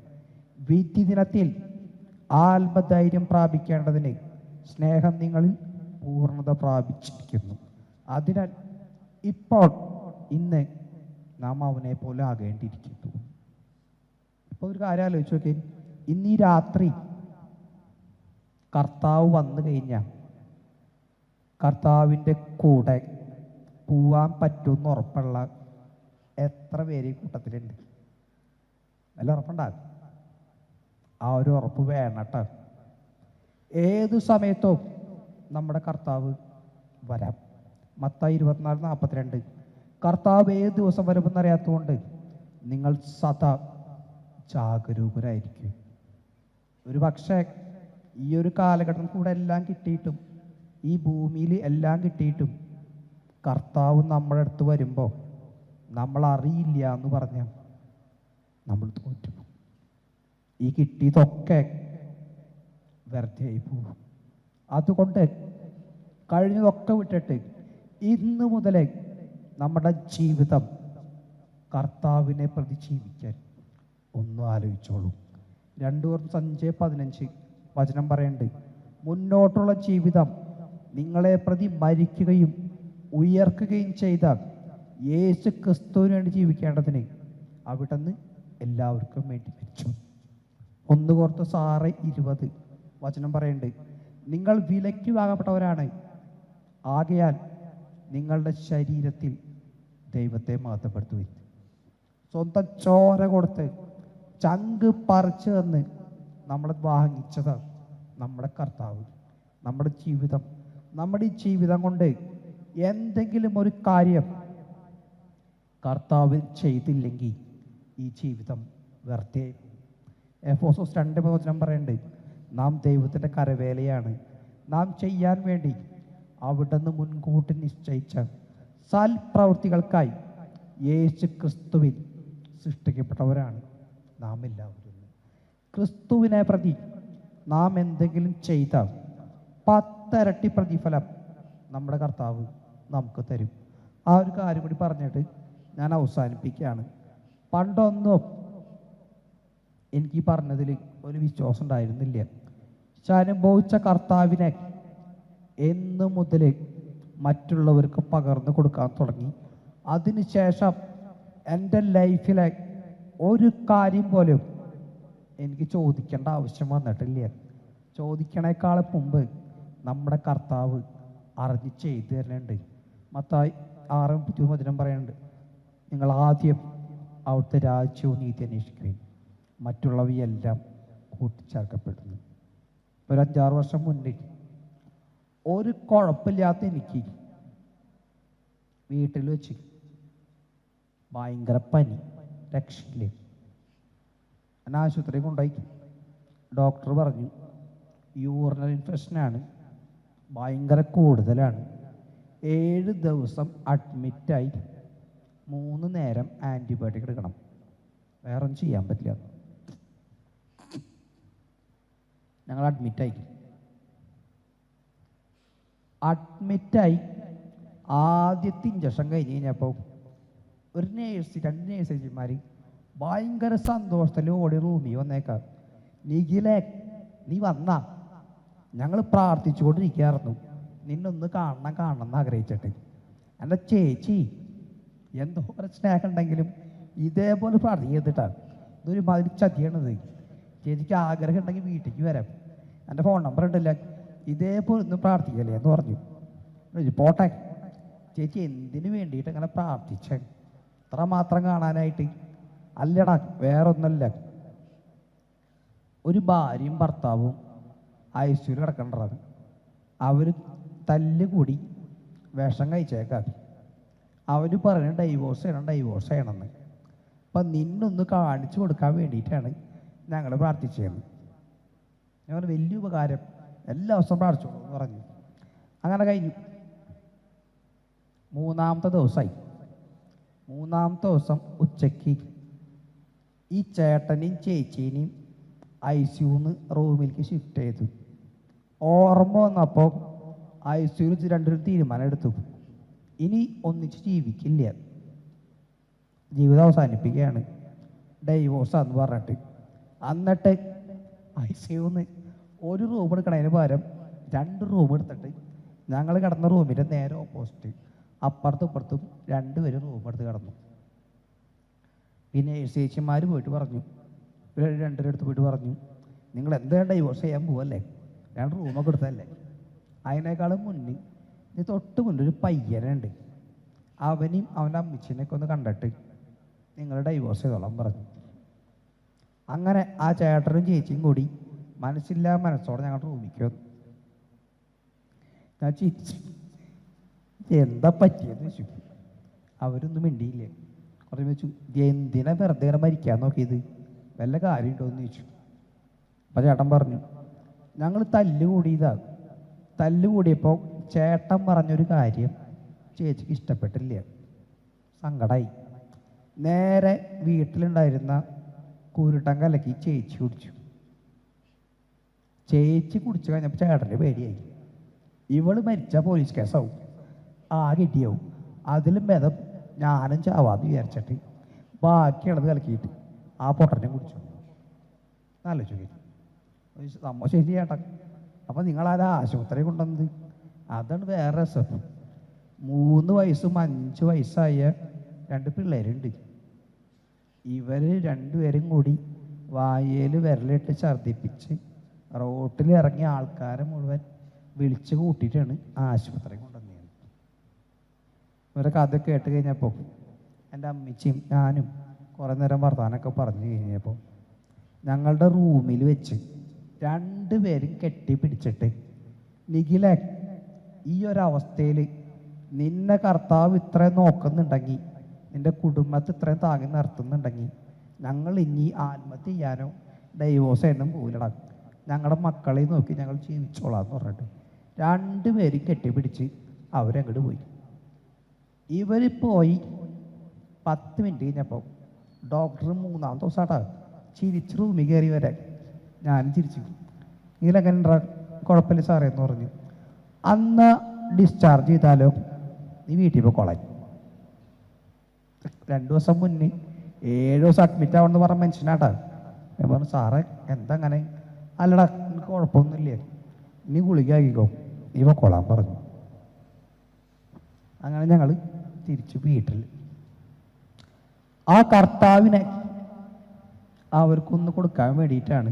S1: വിധി ദിനത്തിൽ ആത്മധൈര്യം പ്രാപിക്കേണ്ടതിന് സ്നേഹം നിങ്ങളിൽ പൂർണ്ണത പ്രാപിച്ചിരിക്കുന്നു. അതിനാൽ ഇപ്പോൾ ഇന്ന് നാം അവനെ പോലെ ആകേണ്ടിയിരിക്കുന്നു. ഇപ്പോൾ ഒരു കാര്യം ആലോചിച്ച് നോക്കി, ഇന്ന് ഈ രാത്രി കർത്താവ് വന്നു കഴിഞ്ഞാൽ കർത്താവിൻ്റെ കൂടെ പോവാൻ പറ്റുമെന്ന് ഉറപ്പുള്ള എത്ര പേര് ഈ കൂട്ടത്തിലുണ്ട്? നല്ല ഉറപ്പുണ്ടാകും. ആ ഒരു ഉറപ്പ് വേണം കേട്ടോ. ഏതു സമയത്തും നമ്മുടെ കർത്താവ് വരാം. മത്തായി 24:42 കർത്താവ് ഏത് ദിവസം വരുമെന്ന് അറിയാത്തതുകൊണ്ട് നിങ്ങൾ സദാ ജാഗരൂകരായിരിക്കും. ഒരു പക്ഷേ ഈ ഒരു കാലഘട്ടം കൂടെ എല്ലാം കിട്ടിയിട്ടും, ഈ ഭൂമിയിൽ എല്ലാം കിട്ടിയിട്ടും കർത്താവ് നമ്മുടെ അടുത്ത് വരുമ്പോൾ നമ്മൾ അറിയില്ല എന്ന് പറഞ്ഞാൽ നമ്മൾ തോറ്റു. ഈ കിട്ടിയതൊക്കെ വെറുതെ ആയി പോകും. അതുകൊണ്ട് കഴിഞ്ഞതൊക്കെ വിട്ടിട്ട് ഇന്ന് മുതലേ നമ്മുടെ ജീവിതം കർത്താവിനെ പ്രതി ജീവിക്കാൻ ഒന്നും ആലോചിച്ചോളൂ. 2 Corinthians 5:15 വചനം പറയുന്നുണ്ട്, മുന്നോട്ടുള്ള ജീവിതം നിങ്ങളെ പ്രതി മരിക്കുകയും ഉയർക്കുകയും ചെയ്ത യേശു ക്രിസ്തുവിന് വേണ്ടി ജീവിക്കേണ്ടതിന് അവിടുന്ന് എല്ലാവർക്കും വേണ്ടി മരിച്ചു. 1 Corinthians 6:20 വചനം പറയുന്നുണ്ട്, നിങ്ങൾ വിലയ്ക്ക് വാങ്ങപ്പെട്ടവരാണ്, ആകയാൽ നിങ്ങളുടെ ശരീരത്തിൽ ദൈവത്തെ മഹത്വപ്പെടുത്തുകയും. സ്വന്തം ചോര കൊടുത്ത് ചങ്ക് പറിച്ചു തന്ന് നമ്മളെ വാങ്ങിച്ചത് നമ്മുടെ കർത്താവ്. നമ്മുടെ ഈ ജീവിതം കൊണ്ട് എന്തെങ്കിലും ഒരു കാര്യം കർത്താവ് ചെയ്തില്ലെങ്കിൽ ഈ ജീവിതം വെറുതെ. എഫേസ്യർ 2:3 പറയുന്നുണ്ട്, നാം ദൈവത്തിൻ്റെ കരവേലയാണ്, നാം ചെയ്യാൻ വേണ്ടി അവിടുന്ന് മുൻകൂട്ടി നിശ്ചയിച്ച സൽപ്രവൃത്തികൾക്കായി യേശു ക്രിസ്തുവിൽ സൃഷ്ടിക്കപ്പെട്ടവരാണ് നാം എല്ലാവരും. ക്രിസ്തുവിനെ പ്രതി നാം എന്തെങ്കിലും ചെയ്താൽ 10 ഇരട്ടി പ്രതിഫലം നമ്മുടെ കർത്താവ് നമുക്ക് തരും. ആ ഒരു കാര്യം കൂടി പറഞ്ഞിട്ട് ഞാൻ അവസാനിപ്പിക്കുകയാണ്. പണ്ടൊന്നും എനിക്ക് പറഞ്ഞതിൽ ഒരു വിശ്വാസം ഉണ്ടായിരുന്നില്ല. പക്ഷെ അനുഭവിച്ച കർത്താവിനെ എന്ന് മുതൽ മറ്റുള്ളവർക്ക് പകർന്നു കൊടുക്കാൻ തുടങ്ങി. അതിനുശേഷം എൻ്റെ ലൈഫിലെ ഒരു കാര്യം പോലും എനിക്ക് ചോദിക്കേണ്ട ആവശ്യം വന്നിട്ടില്ല. ചോദിക്കണേക്കാൾ മുമ്പ് നമ്മുടെ കർത്താവ് അറിഞ്ഞ് ചെയ്തു തരുന്നുണ്ട്. മത്തായി 6:30 പറയുന്നുണ്ട്, നിങ്ങൾ ആദ്യം അവിടുത്തെ രാജ്യവും നീതി അന്വേഷിക്കുകയും മറ്റുള്ളവയെല്ലാം കൂട്ടിച്ചേർക്കപ്പെടുന്നു. ഒരു 5-6 വർഷം മുന്നേ ഒരു കുഴപ്പമില്ലാത്ത എനിക്ക് വീട്ടിൽ വെച്ച് ഭയങ്കര പനി, രക്ഷയില്ലേ. ഞാൻ ആശുപത്രി കൊണ്ടുപോയി. ഡോക്ടർ പറഞ്ഞു യൂറിനൽ ഇൻഫെക്ഷനാണ്, ഭയങ്കര കൂടുതലാണ്. 7 ദിവസം അഡ്മിറ്റായി 3 നേരം ആൻറ്റിബയോട്ടിക് എടുക്കണം, വേറൊന്നും ചെയ്യാൻ പറ്റില്ല. ഞങ്ങൾ അഡ്മിറ്റായി ആദ്യത്തെ ഇഞ്ചക്ഷൻ കഴിഞ്ഞ് കഴിഞ്ഞപ്പോൾ ഒരു നേഴ്സ്, 2 നേഴ്സുമാർ ഭയങ്കര സന്തോഷത്തിൽ ഓടി റൂമിൽ വന്നേക്കാം. നിഖിലേ നീ വന്നാ, ഞങ്ങൾ പ്രാർത്ഥിച്ചുകൊണ്ടിരിക്കുകയായിരുന്നു നിന്നൊന്ന് കാണണം എന്ന് ആഗ്രഹിച്ചിട്ട്. എൻ്റെ ചേച്ചി എന്തോ ഒരു സ്നേഹം ഉണ്ടെങ്കിലും ഇതേപോലെ പ്രാർത്ഥിച്ചിട്ടാണ്. ഇതൊരു മാതിരി ചതിയാണിത്. ചേച്ചിക്ക് ആഗ്രഹം ഉണ്ടെങ്കിൽ വീട്ടിലേക്ക് വരാം, എൻ്റെ ഫോൺ നമ്പർ ഉണ്ടല്ല, ഇതേപോലെ ഒന്ന് പ്രാർത്ഥിക്കല്ലേ എന്ന് പറഞ്ഞു. പോട്ടെ ചേച്ചി, എന്തിനു വേണ്ടിയിട്ട് അങ്ങനെ പ്രാർത്ഥിച്ചേ? ഇത്ര മാത്രം കാണാനായിട്ട്? അല്ലടാ, വേറൊന്നല്ല. ഒരു ഭാര്യയും ഭർത്താവും ഐസിയുവിൽ കിടക്കേണ്ടതാണ്. അവർ തല്ലുകൂടി വിഷം കഴിച്ചേക്കാം. അവർ പറയുന്നത് ഡൈവോഴ്സ് ചെയ്യണമെന്ന്. അപ്പം നിന്നൊന്ന് കാണിച്ചു കൊടുക്കാൻ വേണ്ടിയിട്ടാണ് ഞങ്ങൾ പ്രാർത്ഥിച്ചത്. ഞങ്ങൾ വലിയ ഉപകാരം, എല്ലാ ദിവസവും പ്രാർത്ഥിച്ചോളൂ എന്ന് പറഞ്ഞു. അങ്ങനെ കഴിഞ്ഞു. 3-ാമത്തെ ദിവസമായി. 3-ാമത്തെ ദിവസം ഉച്ചയ്ക്ക് ഈ ചേട്ടനെയും ചേച്ചീനെയും ICUന്ന് റൂമിലേക്ക് ഷിഫ്റ്റ് ചെയ്തു. ഓർമ്മ വന്നപ്പോൾ ICUയിൽ 2 തീരുമാനം എടുത്തു. ഇനി ഒന്നിച്ച് ജീവിക്കില്ല, ജീവിതം അവസാനിപ്പിക്കുകയാണ്, ഡൈവോഴ്സാന്ന് പറഞ്ഞിട്ട്. എന്നിട്ട് ICUന്ന് ഒരു റൂം എടുക്കണതിന് പകരം 2 റൂം എടുത്തിട്ട് ഞങ്ങൾ കിടന്ന റൂമിൻ്റെ നേരെ ഓപ്പോസിറ്റ് അപ്പുറത്തും ഇപ്പുറത്തും 2 പേരും റൂം എടുത്ത് കിടന്നു. പിന്നെ ചേച്ചിമാർ പോയിട്ട് പറഞ്ഞു, 2 അടുത്ത് പോയിട്ട് പറഞ്ഞു, നിങ്ങൾ എന്താ ഡൈവോഴ്സ് ചെയ്യാൻ പോവല്ലേ, 2 റൂമൊക്കെ എടുത്തല്ലേ. അതിനേക്കാളും മുന്നേ ഇത് തൊട്ട് മുന്നേ ഒരു പയ്യനുണ്ട്, അവനെയും അവൻ്റെ അമ്മച്ചിനെയൊക്കെ ഒന്ന് കണ്ടിട്ട് നിങ്ങൾ ഡൈവോഴ്സ് ചെയ്തോളാൻ പറഞ്ഞു. അങ്ങനെ ആ ചേട്ടനും ചേച്ചിയും കൂടി മനസ്സില്ലാ മനസ്സോടെ ഞങ്ങളുടെ റൂമിലേക്ക് വന്നു. ഞാൻ ചിരിച്ചു, എന്താ പറ്റിയെന്ന് വെച്ചു. അവരൊന്നും മിണ്ടിയില്ലേ. കുറച്ച് വെച്ചു, എന്തിനാ വെറുതെ മരിക്കാൻ നോക്കിയത്, വല്ല കാര്യമുണ്ടോയെന്ന് ചോദിച്ചു. അപ്പം ചേട്ടൻ പറഞ്ഞു, ഞങ്ങൾ തല്ലുകൂടിയപ്പോൾ ചേട്ടൻ പറഞ്ഞൊരു കാര്യം ചേച്ചിക്ക് ഇഷ്ടപ്പെട്ടില്ല, സങ്കടമായി. നേരെ വീട്ടിലുണ്ടായിരുന്ന കുരുട്ടൻ കലക്കി ചേച്ചി കുടിച്ചു. ചേച്ചി കുടിച്ചു കഴിഞ്ഞപ്പോൾ ചേട്ടൻ്റെ പേടിയായി. ഇവള് മരിച്ച പോലീസ് കേസാവും, കിട്ടിയാവും. അതിലും ഭേദം ഞാനും ചാവാന്ന് വിചാരിച്ചിട്ട് ബാക്കിയുള്ളത് കലക്കിയിട്ട് ആ പൊട്ടനെ കുടിച്ചു. നല്ല ചോദിച്ചു, നമ്മ ശരി ചേട്ടാ. അപ്പം നിങ്ങളാരാ ആശുപത്രി കൊണ്ടുവന്നത്? അതാണ് വേറെ രസം. 3 വയസ്സും 5 വയസ്സായ 2 പിള്ളേരുണ്ട്. ഇവർ 2 പേരും കൂടി വായയിൽ വിരലിട്ട് ഛർദ്ദിപ്പിച്ച് റോട്ടിൽ ഇറങ്ങിയ ആൾക്കാരെ മുഴുവൻ വിളിച്ച് കൂട്ടിയിട്ടാണ് ആശുപത്രി കൊണ്ടുവന്നത്. ഇവരെ കഥ കേട്ട് കഴിഞ്ഞപ്പോൾ എൻ്റെ അമ്മച്ചിയും ഞാനും കുറേ നേരം വർത്താനമൊക്കെ പറഞ്ഞു കഴിഞ്ഞപ്പോൾ ഞങ്ങളുടെ റൂമിൽ വെച്ച് 2 പേരും കെട്ടിപ്പിടിച്ചിട്ട്, നിഖിലേ ഈ ഒരവസ്ഥയിൽ നിന്നെ കർത്താവ് ഇത്രയും നോക്കുന്നുണ്ടെങ്കിൽ, നിൻ്റെ കുടുംബത്തെ ഇത്രയും താങ്ങി നിർത്തുന്നുണ്ടെങ്കിൽ, ഞങ്ങൾ ഇനി ആത്മഹത്യ ചെയ്യാനോ ഡൈവോഴ്സ് ചെയ്യാനും പോയില്ലടാ, ഞങ്ങളുടെ മക്കളെ നോക്കി ഞങ്ങൾ ജീവിച്ചോളാന്ന് പറഞ്ഞിട്ട് രണ്ടുപേരും കെട്ടിപ്പിടിച്ച് അവരങ്ങോട്ട് പോയി. ഇവർ പോയി 10 മിനിറ്റ് കഴിഞ്ഞപ്പോൾ ഡോക്ടർ 3-ാമത്തെ ദിവസമാട്ടാ ചിരിച്ച് റൂമിൽ കയറി വരാൻ. ഞാനും ചിരിച്ചു. ഇതിലെങ്ങനെ ഉണ്ടാ, കുഴപ്പമില്ല സാറേ എന്ന് പറഞ്ഞു. അന്ന് ഡിസ്ചാർജ് ചെയ്താലോ, നീ വീട്ടിൽ പോയിക്കോളാൻ. 2 ദിവസം മുന്നേ 7 ദിവസം അഡ്മിറ്റ് ആവണമെന്ന് പറഞ്ഞ മനുഷ്യനാട്ടാ. ഞാൻ പറഞ്ഞു സാറേ എന്താ അങ്ങനെ? അല്ലടാ എനിക്ക് കുഴപ്പമൊന്നുമില്ലേ, നീ ഗുളിക ആക്കിക്കോ, നീ പൊക്കോളാൻ പറഞ്ഞു. അങ്ങനെ ഞങ്ങൾ തിരിച്ചു വീട്ടിൽ. ആ കർത്താവിനെ അവർക്കൊന്ന് കൊടുക്കാൻ വേണ്ടിയിട്ടാണ്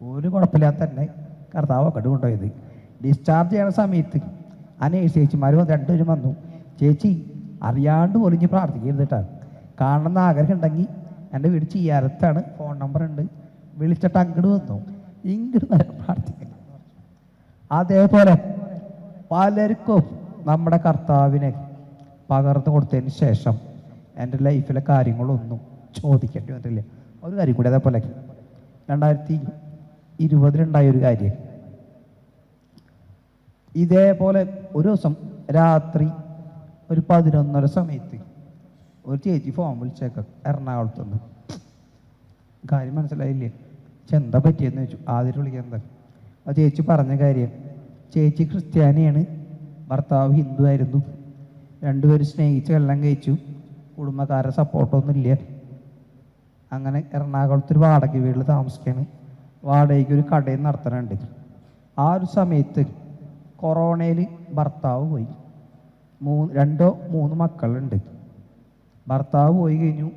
S1: ഒരു കുഴപ്പമില്ലാത്ത തന്നെ കർത്താവ് അങ്ങോട്ട് കൊണ്ടുപോയത്. ഡിസ്ചാർജ് ചെയ്യണ സമയത്ത് ആ നേഴ്സ് ചേച്ചിമാർ 2 പേരും വന്നു. ചേച്ചി അറിയാണ്ട് പൊലിഞ്ഞ് പ്രാർത്ഥിക്കരുതിട്ടാണ്, കാണണമെന്ന് ആഗ്രഹം ഉണ്ടെങ്കിൽ എൻ്റെ വീട് ചെയ്യാരത്താണ്, ഫോൺ നമ്പർ ഉണ്ട്, വിളിച്ചിട്ട് അങ്ങോട്ട് വന്നു, ഇങ്ങോട്ട് നേരം പ്രാർത്ഥിക്കണം. അതേപോലെ പലർക്കും നമ്മുടെ കർത്താവിനെ പകർന്നു കൊടുത്തതിന് ശേഷം എൻ്റെ ലൈഫിലെ കാര്യങ്ങളൊന്നും ചോദിക്കേണ്ടി വന്നിട്ടില്ല. ഒരു കാര്യം കൂടി, അതേപോലെ 2020 ഒരു കാര്യം. ഇതേപോലെ ഒരു ദിവസം രാത്രി ഒരു 11:30 സമയത്ത് ഒരു ചേച്ചി ഫോൺ വിളിച്ചേക്കാം എറണാകുളത്ത് നിന്ന്. കാര്യം മനസ്സിലായില്ലേ? എന്താ പറ്റിയെന്ന് ചോദിച്ചു. ആദ്യം വിളിക്കുന്നത് ആ ചേച്ചി പറഞ്ഞ കാര്യം, ചേച്ചി ക്രിസ്ത്യാനിയാണ്, ഭർത്താവ് ഹിന്ദു ആയിരുന്നു, 2 പേരും സ്നേഹിച്ച് കല്യാണം കഴിച്ചു, കുടുംബക്കാരുടെ സപ്പോർട്ടൊന്നുമില്ല. അങ്ങനെ എറണാകുളത്തൊരു വാടക വീട്ടിൽ താമസിക്കുകയാണ്. വാടകയ്ക്ക് ഒരു കടയിൽ നടത്തണുണ്ട്. ആ ഒരു സമയത്ത് കൊറോണയിൽ ഭർത്താവ് പോയി. 2-3 മക്കളുണ്ട്. ഭർത്താവ് പോയി കഴിഞ്ഞു,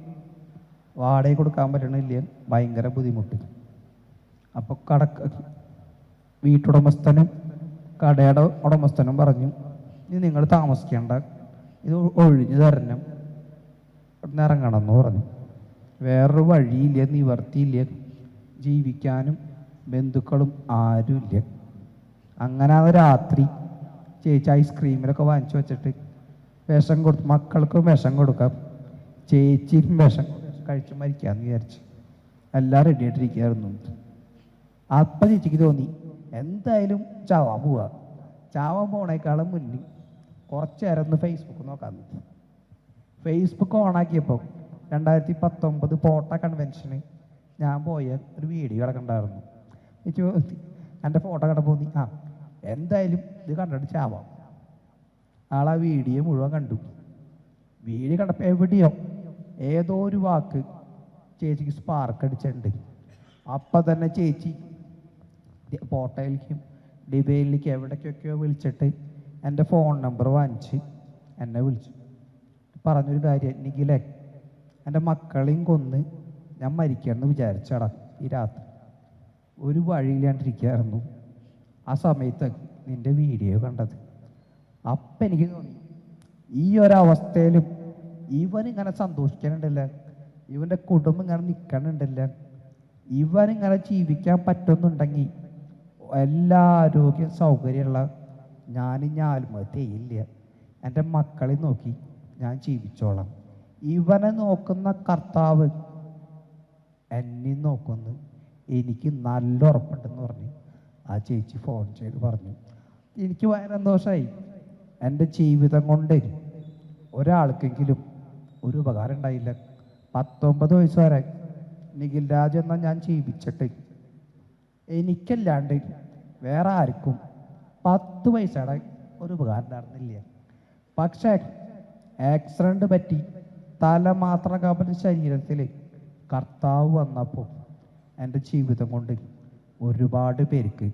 S1: വാടക കൊടുക്കാൻ പറ്റണില്ല, ഭയങ്കര ബുദ്ധിമുട്ട്. അപ്പോൾ വീട്ടുടമസ്ഥനും കടയുടെ ഉടമസ്ഥനും പറഞ്ഞു, ഇനി നിങ്ങൾ താമസിക്കേണ്ട, ഇത് ഒഴിഞ്ഞു തരണം, ഇവിടുന്ന് ഇറങ്ങണം എന്ന് പറഞ്ഞു. വേറൊരു വഴിയില്ല, നിവർത്തിയില്ല, ജീവിക്കാനും ബന്ധുക്കളും ആരുമില്ല. അങ്ങനെ അത് രാത്രി ചേച്ചി ഐസ്ക്രീമിലൊക്കെ വാങ്ങിച്ചു വെച്ചിട്ട് വിഷം കൊടുത്തു. മക്കൾക്കും വിഷം കൊടുക്കാം, ചേച്ചിക്കും വിഷം കഴിച്ചു മരിക്കാമെന്ന് വിചാരിച്ചു. എല്ലാം റെഡി ആയിട്ടിരിക്കുകയായിരുന്നു. അപ്പം ചേച്ചിക്ക് തോന്നി എന്തായാലും ചാവാൻ പോവുക, ചാവാൻ പോണേക്കാളും മുന്നിൽ കുറച്ച് നേരം ഒന്ന് ഫേസ്ബുക്ക് നോക്കാമെന്ന്. ഫേസ്ബുക്ക് ഓണാക്കിയപ്പോൾ 2019 പോട്ട കൺവെൻഷന് ഞാൻ പോയ ഒരു വീഡിയോ കിടക്കണ്ടായിരുന്നു. എൻ്റെ ഫോട്ടോ കണ്ട പോന്നി, ആ എന്തായാലും ഇത് കണ്ടിട്ട് ചാവാം. ആളാ വീഡിയോ മുഴുവൻ കണ്ടു. വീഡിയോ കണ്ടപ്പോൾ എവിടെയോ ഏതോ ഒരു വാക്ക് ചേച്ചിക്ക് സ്പാർക്ക് അടിച്ചിട്ടുണ്ട്. അപ്പം തന്നെ ചേച്ചി പോട്ടയിലേക്കും ഡിബയിലേക്കും എവിടേക്കൊക്കെയോ വിളിച്ചിട്ട് എൻ്റെ ഫോൺ നമ്പർ വാങ്ങിച്ച് എന്നെ വിളിച്ചു. പറഞ്ഞൊരു കാര്യം, നിഖിലേ എൻ്റെ മക്കളെയും കൊന്ന് ഞാൻ മരിക്കണമെന്ന് വിചാരിച്ചടാ ഈ രാത്രി, ഒരു വഴിയില്ലാണ്ടിരിക്കുകയായിരുന്നു. ആ സമയത്ത് നിൻ്റെ വീഡിയോ കണ്ടത്. അപ്പം എനിക്ക് തോന്നി ഈ ഒരവസ്ഥയിലും ഇവനിങ്ങനെ സന്തോഷിക്കാനുണ്ടല്ല, ഇവൻ്റെ കുടുംബം ഇങ്ങനെ നിൽക്കണുണ്ടല്ല, ഇവനിങ്ങനെ ജീവിക്കാൻ പറ്റുന്നുണ്ടെങ്കിൽ എല്ലാ ആരോഗ്യ സൗകര്യമുള്ള ഞാനിനി ആത്മഹത്യ ചെയ്യില്ല, എൻ്റെ മക്കളെ നോക്കി ഞാൻ ജീവിച്ചോളാം, ഇവനെ നോക്കുന്ന കർത്താവ് എന്നെ നോക്കുന്നു, എനിക്ക് നല്ല ഉറപ്പുണ്ടെന്ന് പറഞ്ഞു ആ ചേച്ചി ഫോൺ ചെയ്ത് പറഞ്ഞു. എനിക്ക് ഭയങ്കര സന്തോഷമായി. എൻ്റെ ജീവിതം കൊണ്ട് ഒരാൾക്കെങ്കിലും ഒരു ഉപകാരം ഉണ്ടായില്ല. 19 വയസ്സ് വരെ നിഖിൽ രാജ് എന്ന ഞാൻ ജീവിച്ചിട്ട് എനിക്കല്ലാണ്ട് വേറെ ആർക്കും 10 പൈസയുടെ ഒരു ഉപകാരം ഉണ്ടായിരുന്നില്ല. പക്ഷേ ആക്സിഡൻറ്റ് പറ്റി തല മാത്രം കപല ശരീരത്തിൽ കർത്താവ് വന്നപ്പോൾ എൻ്റെ ജീവിതം കൊണ്ട് ഒരുപാട് പേർക്ക്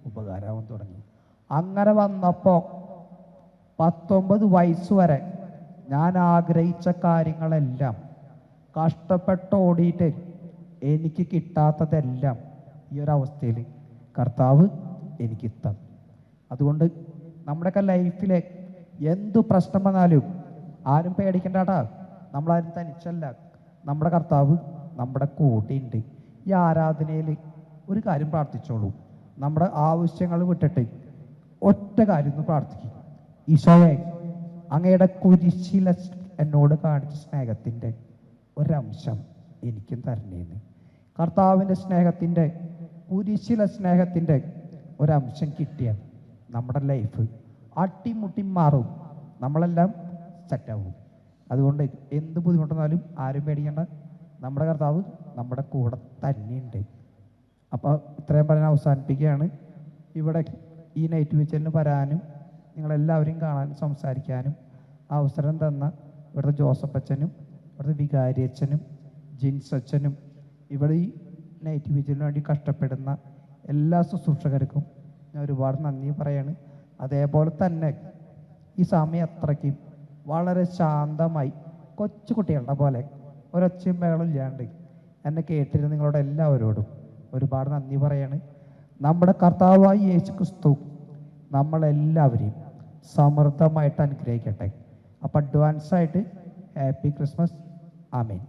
S1: ഉപകാരമാവാൻ തുടങ്ങി. അങ്ങനെ വന്നപ്പോൾ 19 വയസ്സ് വരെ ഞാൻ ആഗ്രഹിച്ച കാര്യങ്ങളെല്ലാം കഷ്ടപ്പെട്ട് ഓടിയിട്ട് എനിക്ക് കിട്ടാത്തതെല്ലാം ഈ ഒരവസ്ഥയിൽ കർത്താവ് എനിക്ക് തന്നു. അതുകൊണ്ട് നമ്മുടെയൊക്കെ ലൈഫിലെ എന്തു പ്രശ്നം വന്നാലും ആരും പേടിക്കണ്ടാട്ടാ, നമ്മളാരും തനിച്ചല്ല, നമ്മുടെ കർത്താവ് നമ്മുടെ കൂടെയുണ്ട്. ഈ ആരാധനയിൽ ഒരു കാര്യം പ്രാർത്ഥിച്ചോളൂ, നമ്മുടെ ആവശ്യങ്ങൾ വിട്ടിട്ട് ഒറ്റ കാര്യം ഒന്ന് പ്രാർത്ഥിക്കും, ഈശോയെ അങ്ങയുടെ കുരിശിൽ എന്നോട് കാണിച്ച സ്നേഹത്തിൻ്റെ ഒരംശം എനിക്കും തരണേന്ന്. കർത്താവിൻ്റെ സ്നേഹത്തിൻ്റെ കുരിശിലെ സ്നേഹത്തിൻ്റെ ഒരംശം കിട്ടിയ നമ്മുടെ ലൈഫ് അട്ടിമുട്ടി മാറും, നമ്മളെല്ലാം സെറ്റാവും. അതുകൊണ്ട് എന്ത് ബുദ്ധിമുട്ടെന്നാലും ആരും പേടിക്കേണ്ട, നമ്മുടെ കർത്താവ് നമ്മുടെ കൂടെ തന്നെയുണ്ട്. അപ്പോൾ ഇത്രയും പറഞ്ഞ് അവസാനിപ്പിക്കുകയാണ്. ഇവിടെ ഈ നൈറ്റ് വിച്ചലിന് വരാനും നിങ്ങളെല്ലാവരെയും കാണാനും സംസാരിക്കാനും അവസരം തന്ന ഇവിടുത്തെ ജോസഫ് അച്ഛനും ഇവിടുത്തെ വികാരി അച്ഛനും ജിൻസ് അച്ഛനും ഇവിടെ ഈ നൈറ്റ് വിച്ചലിന് വേണ്ടി കഷ്ടപ്പെടുന്ന എല്ലാ ശുശ്രൂഷകർക്കും ഞാൻ ഒരുപാട് നന്ദി പറയാണ്. അതേപോലെ തന്നെ ഈ സമയം അത്രയ്ക്കും വളരെ ശാന്തമായി കൊച്ചു കുട്ടികളുടെ പോലെ ഒരൊച്ചയും ബഹളം ഇല്ലാണ്ട് എന്നെ കേട്ടിരുന്ന നിങ്ങളോട് എല്ലാവരോടും ഒരുപാട് നന്ദി പറയാണ്. നമ്മുടെ കർത്താവായ യേശു ക്രിസ്തു നമ്മളെല്ലാവരെയും സമൃദ്ധമായിട്ട് അനുഗ്രഹിക്കട്ടെ. അപ്പം അഡ്വാൻസായിട്ട് ഹാപ്പി ക്രിസ്മസ്. ആമേൻ.